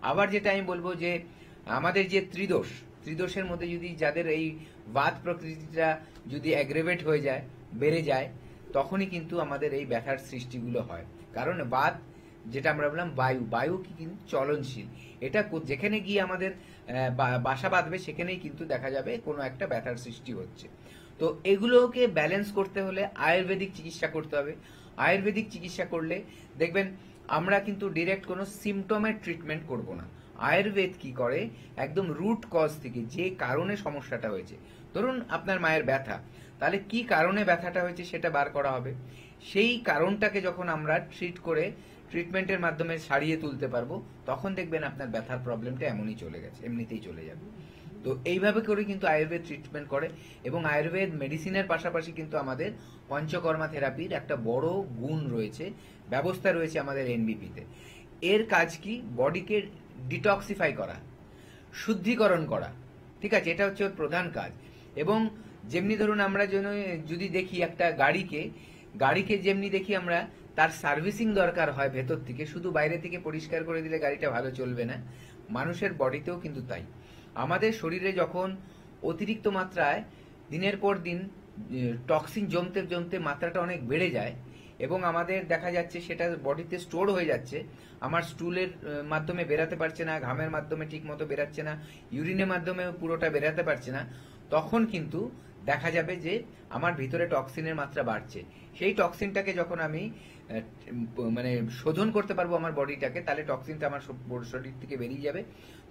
আবার যেটা আমি বলবো যে আমাদের যে ত্রিদোষের মধ্যে যদি যাদের এই বাত প্রকৃতিটা যদি অ্যাগ্রেভেট হয়ে যায়, বেড়ে যায়, তখনই কিন্তু আমাদের এই ব্যথার সৃষ্টিগুলো হয়। কারণ বাত যেটা আমরা বললাম বায়ু কি কিন্তু চলনশীল, এটা যেখানে গিয়ে আমাদের বাসা বাঁধবে সেখানেই কিন্তু দেখা যাবে কোনো একটা ব্যথার সৃষ্টি হচ্ছে। তো এগুলোকে ব্যালেন্স করতে হলে আয়ুর্বেদিক চিকিৎসা করতে হবে। আয়ুর্বেদিক চিকিৎসা করলে দেখবেন আমরা কিন্তু ডিরেক্ট কোনো সিমটমের ট্রিটমেন্ট করব না। আয়ুর্বেদ কি করে, একদম রুট কজ থেকে, যে কারণে সমস্যাটা হয়েছে, ধরুন আপনার মায়ের ব্যথা, তাহলে কি কারণে ব্যথাটা হয়েছে সেটা বার করা হবে। সেই কারণটাকে যখন আমরা ট্রিট করে ট্রিটমেন্টের মাধ্যমে সারিয়ে তুলতে পারবো, তখন দেখবেন আপনার ব্যথার প্রবলেমটা এমনিতেই চলে যাবে। তো তো এইভাবে করে কিন্তু আয়ুর্বেদ ট্রিটমেন্ট করে, এবং আয়ুর্বেদ মেডিসিনের পাশাপাশি কিন্তু আমাদের পঞ্চকর্মা থেরাপির একটা বড় গুণ রয়েছে, ব্যবস্থা রয়েছে আমাদের এনবিপিতে। এর কাজ কি? বডিকে ডিটক্সিফাই করা, শুদ্ধিকরণ করা, ঠিক আছে, এটা হচ্ছে ওর প্রধান কাজ। এবং যেমনি ধরুন আমরা যদি দেখি একটা গাড়িকে যেমনি দেখি আমরা, তার সার্ভিসিং দরকার হয় ভেতর থেকে, শুধু বাইরে থেকে পরিষ্কার করে দিলে গাড়িটা ভালো চলবে না। মানুষের বডিতেও কিন্তু তাই। আমাদের শরীরে যখন অতিরিক্ত মাত্রায় দিনের পর দিন টক্সিন জমতে জমতে মাত্রাটা অনেক বেড়ে যায়, এবং আমাদের দেখা যাচ্ছে সেটা বডিতে স্টোর হয়ে যাচ্ছে, আমার স্টুলের মাধ্যমে বেরাতে পারছে না, ঘামের মাধ্যমে ঠিক মতো বেরাচ্ছে না, ইউরিনের মাধ্যমে পুরোটা বেরাতে পারছে না, তখন কিন্তু দেখা যাবে যে আমার ভিতরে টক্সিনের মাত্রা বাড়ছে। সেই টক্সিনটাকে যখন আমি মানে শোধন করতে পারবো আমার বডিটাকে, তাহলে টক্সিনটা আমার শরীর থেকে বেরিয়ে যাবে।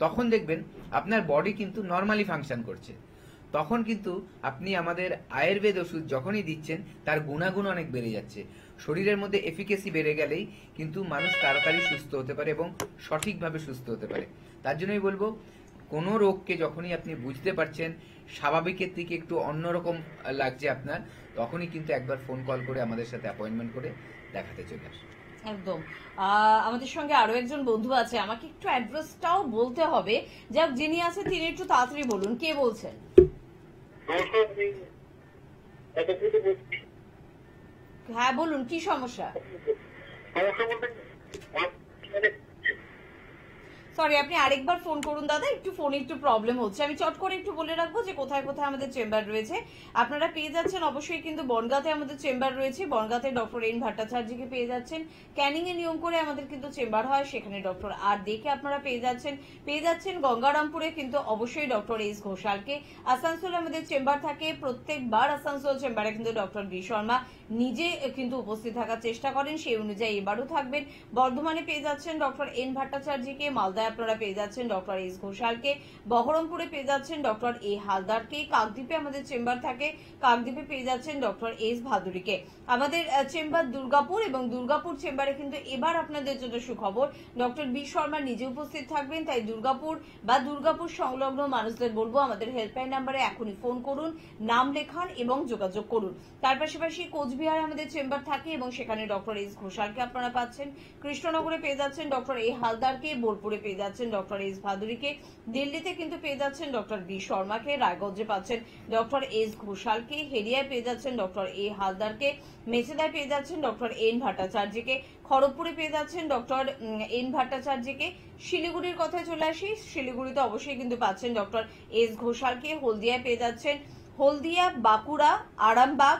তখন দেখবেন আপনার বডি কিন্তু নর্মালি ফাংশন করছে। তখন কিন্তু আপনি আমাদের আয়ুর্বেদ ওষুধ যখনই দিচ্ছেন, তার গুণাগুণ অনেক বেড়ে যাচ্ছে। শরীরের মধ্যে এফিকেসি বেড়ে গেলেই কিন্তু মানুষ তাড়াতাড়ি সুস্থ হতে পারে এবং সঠিকভাবে সুস্থ হতে পারে। তার জন্যই বলবো, কোনো রোগকে যখনই আপনি বুঝতে পারছেন স্বাভাবিকের থেকে একটু অন্যরকম লাগছে আপনার, তখনই কিন্তু একবার ফোন কল করে আমাদের সাথে অ্যাপয়েন্টমেন্ট করে দেখাতে চলে আসুন। একদম। আমাদের সঙ্গে আরো একজন বন্ধু আছে, আমাকে একটু অ্যাড্রেসটাও বলতে হবে। যাক, যিনি আছে তিনি একটু তাড়াতাড়ি বলুন, কে বলছেন? হ্যাঁ বলুন, কি সমস্যা? সরি, আপনি আরেকবার ফোন করুন দাদা, একটু ফোনে একটু প্রবলেম হচ্ছে। আমি চট করে একটু বলে রাখবো যে কোথায় কোথায় আমাদের চেম্বার রয়েছে। আপনারা পেয়ে যাচ্ছেন অবশ্যই কিন্তু বনগাঁতে আমাদের চেম্বার রয়েছে, বনগাঁতে ডক্টর এন ভট্টাচার্যকে পেয়ে যাচ্ছেন। ক্যানিং এ নিয়ম করে আমাদের কিন্তু চেম্বার হয়, সেখানে ডক্টর আর দেখে আপনারা পেয়ে যাচ্ছেন। গঙ্গারামপুরে কিন্তু অবশ্যই ডক্টর এস ঘোষালকে। আসানসোলে আমাদের চেম্বার থাকে, প্রত্যেকবার আসানসোল চেম্বারে কিন্তু ডক্টর বি শর্মা নিজে কিন্তু উপস্থিত থাকার চেষ্টা করেন, সেই অনুযায়ী এবারও থাকবেন। বর্ধমানে পেয়ে যাচ্ছেন ডক্টর এন ভট্টাচার্যকে, মালদায় আপনারা পেয়ে যাচ্ছেন ডক্টর এস ঘোষালকে, বহরমপুরে পেয়ে যাচ্ছেন ডক্টর এ হালদারকে, কাকদ্বীপে আমাদের চেম্বার থাকে, কাকদ্বীপে পেয়ে যাচ্ছেন ডক্টর এস ভাদুরীকে। আমাদের চেম্বার দুর্গাপুর, এবং দুর্গাপুর চেম্বারে কিন্তু এবার আপনাদের জন্য সুখবর, ডক্টর বি শর্মা নিজে উপস্থিত থাকবেন। তাই দুর্গাপুর বা দুর্গাপুর সংলগ্ন মানুষদের বলবো আমাদের হেল্পলাইন নাম্বারে এখনই ফোন করুন, নাম লেখান এবং যোগাযোগ করুন। তার পাশাপাশি কোচবিহারে আমাদের চেম্বার থাকে এবং সেখানে ডক্টর এস ঘোষালকে আপনারা পাচ্ছেন। কৃষ্ণনগরে পেয়ে যাচ্ছেন ডক্টর এ হালদারকে, বোলপুরে পেয়ে যাচ্ছেন ডক্টর এস ভাদুরীকে, দিল্লিতে কিন্তু পেয়ে যাচ্ছেন ডক্টর বি শর্মাকে, রায়গঞ্জে পাচ্ছেন ডক্টর এস ঘোষালকে, হেরিয়ায় পেয়ে যাচ্ছেন ডক্টর এ হালদারকে, মেচেদায় পেয়ে যাচ্ছেন ডক্টর এন ভট্টাচার্যকে, খড়গপুরে পেয়ে যাচ্ছেন ডক্টর এন ভট্টাচার্যকে। শিলিগুড়ির কথায় চলে আসি, শিলিগুড়িতে অবশ্যই কিন্তু পাচ্ছেন ডক্টর এস ঘোষালকে। হলদিয়ায় পেয়ে যাচ্ছেন, হলদিয়া, বাঁকুড়া, আরামবাগ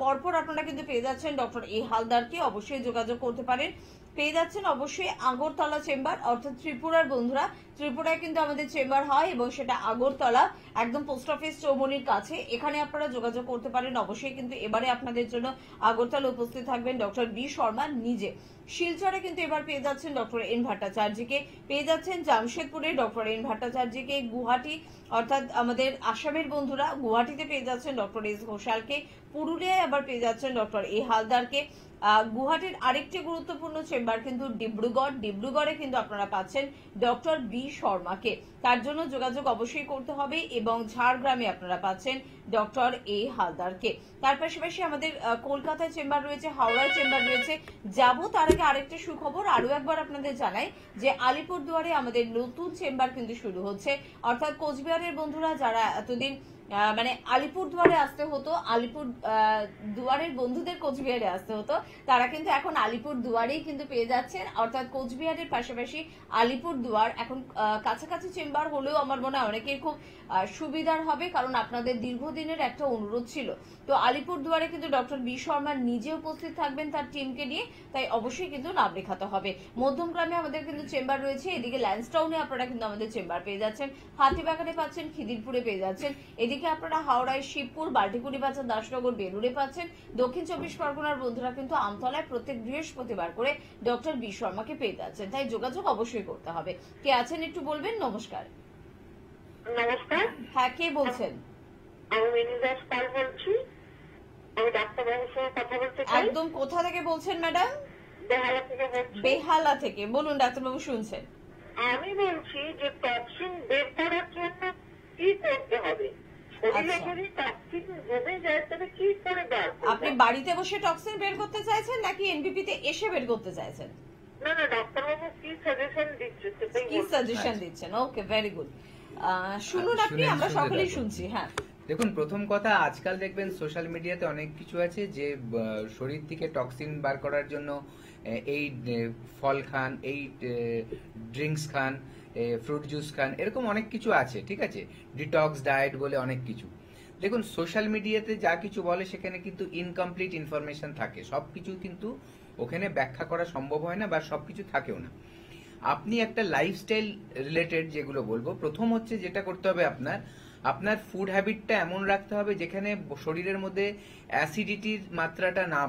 পরপর আপনারা কিন্তু পেয়ে যাচ্ছেন ডক্টর এ হালদারকে, অবশ্যই যোগাযোগ করতে পারেন। পেয়ে যাচ্ছেন অবশ্যই আগরতলা চেম্বার, অর্থাৎ ত্রিপুরার বন্ধুরা, ত্রিপুরায় কিন্তু আমাদের চেম্বার হয় এবং সেটা আগরতলা, একদম পোস্ট অফিস চৌমনির কাছে। এখানে আপনারা যোগাযোগ করতে পারেন। অবশ্যই কিন্তু এবারে আপনাদের জন্য আগরতলা উপস্থিত থাকবেন ডক্টর বি শর্মা নিজে। শিলচরে কিন্তু এবার পেয়ে যাচ্ছেন ডক্টর এন ভট্টাচার্যকে, পেয়ে যাচ্ছেন জামশেদপুরে ডক্টর এন ভট্টাচার্যকে, গুয়াহাটি অর্থাৎ আমাদের আসামের বন্ধুরা, গুয়াহাটিতে পেয়ে যাচ্ছেন ডক্টর এস ঘোষালকে, পুরুলিয়ায় আবার পেয়ে যাচ্ছেন ডক্টর এ হালদারকে। গুয়াহাটির আরেকটি গুরুত্বপূর্ণ চেম্বার কিন্তু ডিব্রুগড়ে কিন্তু আপনারা পাচ্ছেন ডক্টর বি শর্মাকে। তার জন্য যোগাযোগ অবশ্যই করতে হবে। এবং ঝাড়গ্রামে আপনারা পাচ্ছেন ডক্টর এ হালদারকে। তার পাশাপাশি আমাদের কলকাতায় চেম্বার রয়েছে, হাওড়ায় চেম্বার রয়েছে। যাবো তার আগে আরেকটা সুখবর আরো একবার আপনাদের জানাই যে আলিপুরদুয়ারে আমাদের নতুন চেম্বার কিন্তু শুরু হচ্ছে, অর্থাৎ কোচবিহারের বন্ধুরা যারা এতদিন মানে আলিপুরদুয়ারে আসতে হতো, আলিপুর দুয়ারের বন্ধুদের কোচবিহারে আসতে হতো, তারা কিন্তু এখন আলিপুর দুয়ারেই কিন্তু পেয়ে যাচ্ছেন। অর্থাৎ কোচবিহারের পাশাপাশি আলিপুর দুয়ার এখন কাছাকাছি চেম্বার হলেও আমার মনে হয় অনেকের খুব সুবিধার হবে, কারণ আপনাদের দীর্ঘদিনের একটা অনুরোধ ছিল। তো আলিপুর দুয়ারে কিন্তু ডক্টর বি শর্মা নিজে উপস্থিত থাকবেন তার টিমকে নিয়ে, তাই অবশ্যই কিন্তু নাম লেখাতে হবে। মধ্যমগ্রামে আমাদের কিন্তু চেম্বার রয়েছে, এদিকে ল্যান্সটাউনে আপনারা কিন্তু আমাদের চেম্বার পেয়ে যাচ্ছেন, হাতিবাগানে পাচ্ছেন, খিদিরপুরে পেয়ে যাচ্ছেন, এদিকে আপনারা হাওড়ায় শিবপুর, বাল্টিকুড়ি পাচ্ছেন, দাসনগর, বেলুড়ে পাচ্ছেন। দক্ষিণ 24 পরগনার বন্ধুরা কিন্তু আমতলায় প্রত্যেক বৃহস্পতিবার করে ডক্টর বি শর্মাকে পেয়ে যাচ্ছেন, তাই যোগাযোগ অবশ্যই করতে হবে। কে আছেন একটু বলবেন? নমস্কার। নমস্কার। হ্যাঁ, কে বলছেন? আমি মিনিদাস পাল বলছি, আমি ডাক্তারবাবুর সঙ্গে কথা বলতে চাই। একদম কোথা থেকে বলছেন ম্যাডাম? বেহালা থেকে বলছি। বেহালা থেকে বলুন, ডাক্তারবাবু শুনছেন। আমি বলছি যে টক্সিন বের করার জন্য কি করতে হবে? শরীরে আচ্ছা। যদি টক্সিন জমে যায় তাহলে কি করে বার করবো? আপনি বাড়িতে বসে টক্সিন বের করতে চাইছেন নাকি এনবিপি তে এসে বের করতে চাইছেন? না না, ডাক্তারবাবু কি সাজেশন দিচ্ছে সেটাই কি বলছি। সাজেশন দিচ্ছেন? ওকে, ভেরি গুড। শুনুন আপনি, শুনেন, আমরা শুনতে সকলেই থাকুন। শুনছি। হ্যাঁ, দেখুন, প্রথম কথা, আজকাল দেখবেন সোশ্যাল মিডিয়াতে অনেক কিছু আছে যে শরীর থেকে টক্সিন বার করার জন্য এই ফল খান, এই ড্রিঙ্কস খান, ফ্রুট জুস খান, এরকম অনেক কিছু আছে, ঠিক আছে, ডিটক্স ডায়েট বলে অনেক কিছু। দেখুন, সোশ্যাল মিডিয়াতে যা কিছু বলে সেখানে কিন্তু ইনকমপ্লিট ইনফরমেশন থাকে, সবকিছু কিন্তু ওখানে ব্যাখ্যা করা সম্ভব হয় না বা সবকিছু থাকেও না। আপনি একটা লাইফস্টাইল রিলেটেড যেগুলো বলবো, প্রথম হচ্ছে যেটা করতে হবে আপনার ফুড হ্যাবিটটা এমন রাখতে হবে যেখানে শরীরের মধ্যে অ্যাসিডিটির মাত্রাটা না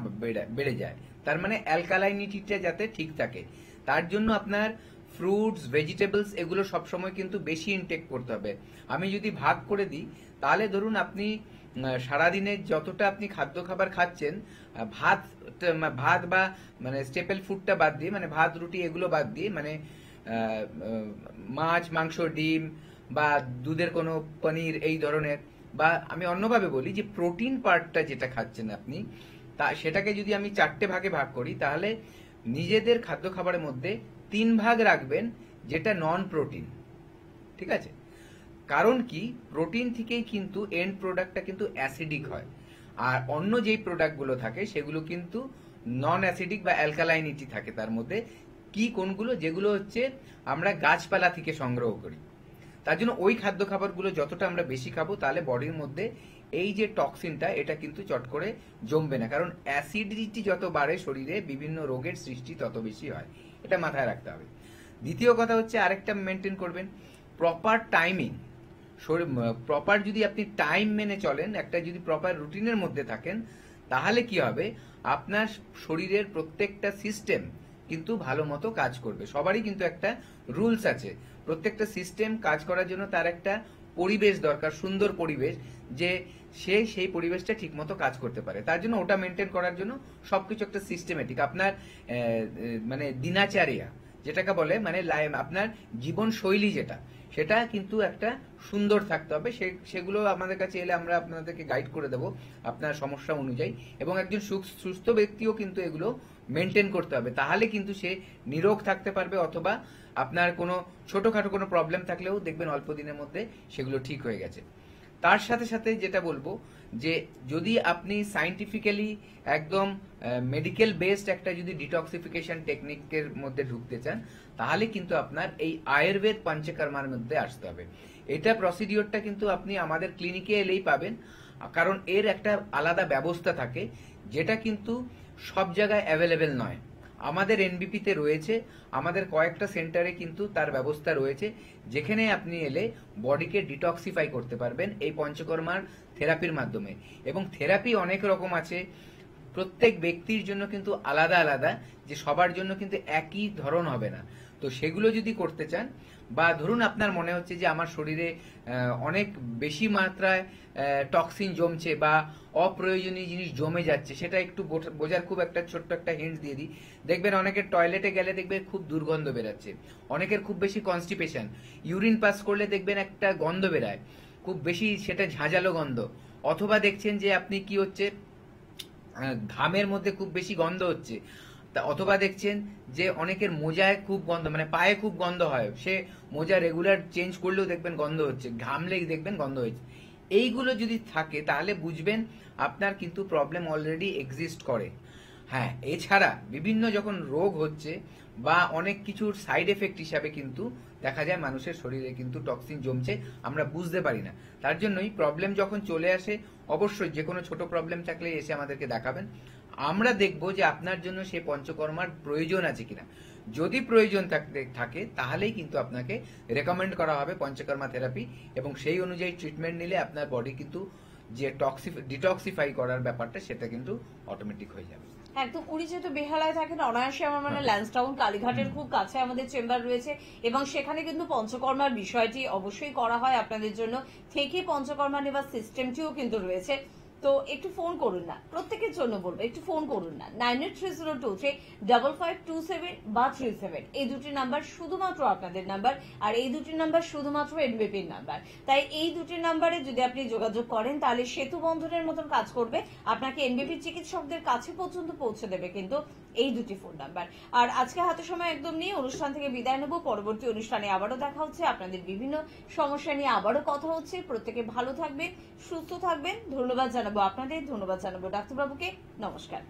বেড়ে যায়, তার মানে অ্যালকালাইনিটিটা যাতে ঠিক থাকে। তার জন্য আপনার ফ্রুটস, ভেজিটেবলস এগুলো সবসময় কিন্তু বেশি ইনটেক করতে হবে। আমি যদি ভাগ করে দিই, তাহলে ধরুন আপনি সারাদিনে যতটা আপনি খাদ্য খাবার খাচ্ছেন, ভাত বা মানে স্টেপল ফুডটা বাদ দিয়ে, মানে ভাত রুটি এগুলো বাদ দিয়ে, মানে মাছ, মাংস, ডিম বা দুধের কোনো পনির এই ধরনের, বা আমি অন্যভাবে বলি যে প্রোটিন পার্টটা যেটা খাচ্ছেন আপনি, তা সেটাকে যদি আমি 4টে ভাগে ভাগ করি, তাহলে নিজেদের খাদ্য খাবারের মধ্যে 3 ভাগ রাখবেন যেটা নন প্রোটিন, ঠিক আছে? কারণ কি, প্রোটিন থেকেই কিন্তু এন্ড প্রোডাক্টটা কিন্তু অ্যাসিডিক হয়, আর অন্য যেই প্রোডাক্টগুলো থাকে সেগুলো কিন্তু নন অ্যাসিডিক বা অ্যালকালাইনিটি থাকে তার মধ্যে। কি কোনগুলো? যেগুলো হচ্ছে আমরা গাছপালা থেকে সংগ্রহ করি। তার জন্য ওই খাদ্য খাবারগুলো যতটা আমরা বেশি খাবো, তাহলে বডির মধ্যে এই যে টক্সিনটা এটা কিন্তু চট করে জমবে না, কারণ অ্যাসিডিটি যত বাড়ে শরীরে বিভিন্ন রোগের সৃষ্টি তত বেশি হয়, এটা মাথায় রাখতে হবে। দ্বিতীয় কথা হচ্ছে আরেকটা মেনটেন করবেন, প্রপার টাইমিং। প্রপার যদি আপনি টাইম মেনে চলেন, একটা যদি প্রপার রুটিনের মধ্যে থাকেন, তাহলে কি হবে, আপনার শরীরের প্রত্যেকটা সিস্টেম কিন্তু ভালো মতো কাজ করবে। সবারই কিন্তু একটা রুলস আছে, প্রত্যেকটা সিস্টেম কাজ করার জন্য তার একটা পরিবেশ দরকার, সুন্দর পরিবেশ, যে সে সেই পরিবেশটা ঠিক মতো কাজ করতে পারে। তার জন্য ওটা মেনটেন করার জন্য সবকিছু একটা সিস্টেমেটিক, আপনার মানে দিনাচারিয়া যেটাকে বলে, মানে আপনার জীবন শৈলী যেটা, সেটা কিন্তু একটা সুন্দর থাকতে হবে। সেগুলো আমাদের কাছে এলে আমরা আপনাদেরকে গাইড করে দেব আপনার সমস্যা অনুযায়ী, এবং একজন সুস্থ ব্যক্তিও কিন্তু এগুলো মেনটেন করতে হবে, তাহলে কিন্তু সে নিরোগ থাকতে পারবে, অথবা আপনার কোনো ছোটখাটো কোনো প্রবলেম থাকলেও দেখবেন অল্প দিনের মধ্যে সেগুলো ঠিক হয়ে গেছে। তার সাথে সাথে যেটা বলবো, যে যদি আপনি সায়েন্টিফিক্যালি একদম মেডিকেল বেসড একটা যদি ডিটক্সিফিকেশন টেকনিকের মধ্যে ঢুকতে চান, তাহলে কিন্তু আপনার এই আয়ুর্বেদ পঞ্চকর্মার মধ্যে আসতে হবে। এটা প্রসিডিওরটা কিন্তু আপনি আমাদের ক্লিনিকে এলেই পাবেন, কারণ এর একটা আলাদা ব্যবস্থা থাকে যেটা কিন্তু সব জায়গায় অ্যাভেলেবেল নয়। আমাদের এনবিপিতে রয়েছে, আমাদের কয়েকটা সেন্টারে কিন্তু তার ব্যবস্থা রয়েছে, যেখানে আপনি এলে বডিকে ডিটক্সিফাই করতে পারবেন এই পঞ্চকর্মার থেরাপির মাধ্যমে। এবং থেরাপি অনেক রকম আছে, প্রত্যেক ব্যক্তির জন্য কিন্তু আলাদা আলাদা, যে সবার জন্য কিন্তু একই ধরন হবে না। তো সেগুলো যদি করতে চান, বা ধরুন আপনার মনে হচ্ছে যে আমার শরীরে অনেক বেশি মাত্রায় টক্সিন জমছে বা অপ্রয়োজনীয় জিনিস জমে যাচ্ছে, সেটা একটু বোঝার খুব একটা ছোট্ট একটা হিন্ট দিয়ে দিই। দেখবেন অনেকের টয়লেটে গেলে দেখবেন খুব দুর্গন্ধ বেরাচ্ছে, অনেকের খুব বেশি কনস্টিপেশন, ইউরিন পাস করলে দেখবেন একটা গন্ধ বেরায় খুব বেশি, সেটা ঝাঁঝালো গন্ধ। অথবা দেখছেন যে আপনি কি হচ্ছে, ঘামের মধ্যে খুব বেশি গন্ধ হচ্ছে। অথবা দেখছেন যে অনেকের মোজায় খুব গন্ধ, মানে পায়ে খুব গন্ধ হয়, সে মোজা রেগুলার চেঞ্জ করলেও দেখবেন গন্ধ হচ্ছে, ঘামলেই দেখবেন গন্ধ হচ্ছে। এইগুলো যদি থাকে তাহলে বুঝবেন আপনার কিন্তু প্রবলেম অলরেডি এক্সিস্ট করে। হ্যাঁ, এছাড়া বিভিন্ন যখন রোগ হচ্ছে বা অনেক কিছুর সাইড এফেক্ট হিসাবে কিন্তু দেখা যায় মানুষের শরীরে কিন্তু টক্সিন জমছে, আমরা বুঝতে পারি না। তার জন্যই প্রবলেম যখন চলে আসে, অবশ্যই যে কোনো ছোট প্রবলেম থাকলে এসে আমাদেরকে দেখাবেন, আমরা দেখব যে আপনার জন্য সেই পঞ্চকর্মার প্রয়োজন আছে কিনা। যদি প্রয়োজন থাকে তাহলেই কিন্তু আপনাকে রেকমেন্ড করা হবে পঞ্চকর্মা থেরাপি, এবং সেই অনুযায়ী ট্রিটমেন্ট নিলে আপনার বডি কিন্তু যে ডিটক্সিফাই করার ব্যাপারটা সেটা কিন্তু অটোমেটিক হয়ে যাবে। একদম। উনি যেহেতু বেহালায় থাকেন, অনায়াসে আমার মানে ল্যান্সটাউন কালীঘাটের খুব কাছে আমাদের চেম্বার রয়েছে, এবং সেখানে কিন্তু পঞ্চকর্মার বিষয়টি অবশ্যই করা হয় আপনাদের জন্য, থেকে পঞ্চকর্মা নেওয়ার সিস্টেমটিও কিন্তু রয়েছে। তো একটু ফোন করুন না, প্রত্যেকের জন্য বলবো একটু ফোন করুন না, 9830235527 বা 37, এই দুটি নাম্বার শুধুমাত্র আপনাদের নাম্বার, আর এই দুটি নাম্বার শুধুমাত্র এনবিপির নাম্বার। তাই এই দুটি নাম্বারে যদি আপনি যোগাযোগ করেন তাহলে সেতু বন্ধনের মতন কাজ করবে, আপনাকে এনবিপি চিকিৎসকদের কাছে পর্যন্ত পৌঁছে দেবে কিন্তু এই দুটি ফোন নাম্বার। আর আজকে হাতে সময় একদম নিয়ে অনুষ্ঠান থেকে বিদায় নেব। পরবর্তী অনুষ্ঠানে আবারও দেখা হচ্ছে, আপনাদের বিভিন্ন সমস্যা নিয়ে আবারও কথা হচ্ছে। প্রত্যেকে ভালো থাকবেন, সুস্থ থাকবেন। ধন্যবাদ জানাবো আপনাদের, ধন্যবাদ জানাবো ডাক্তারবাবুকে। নমস্কার।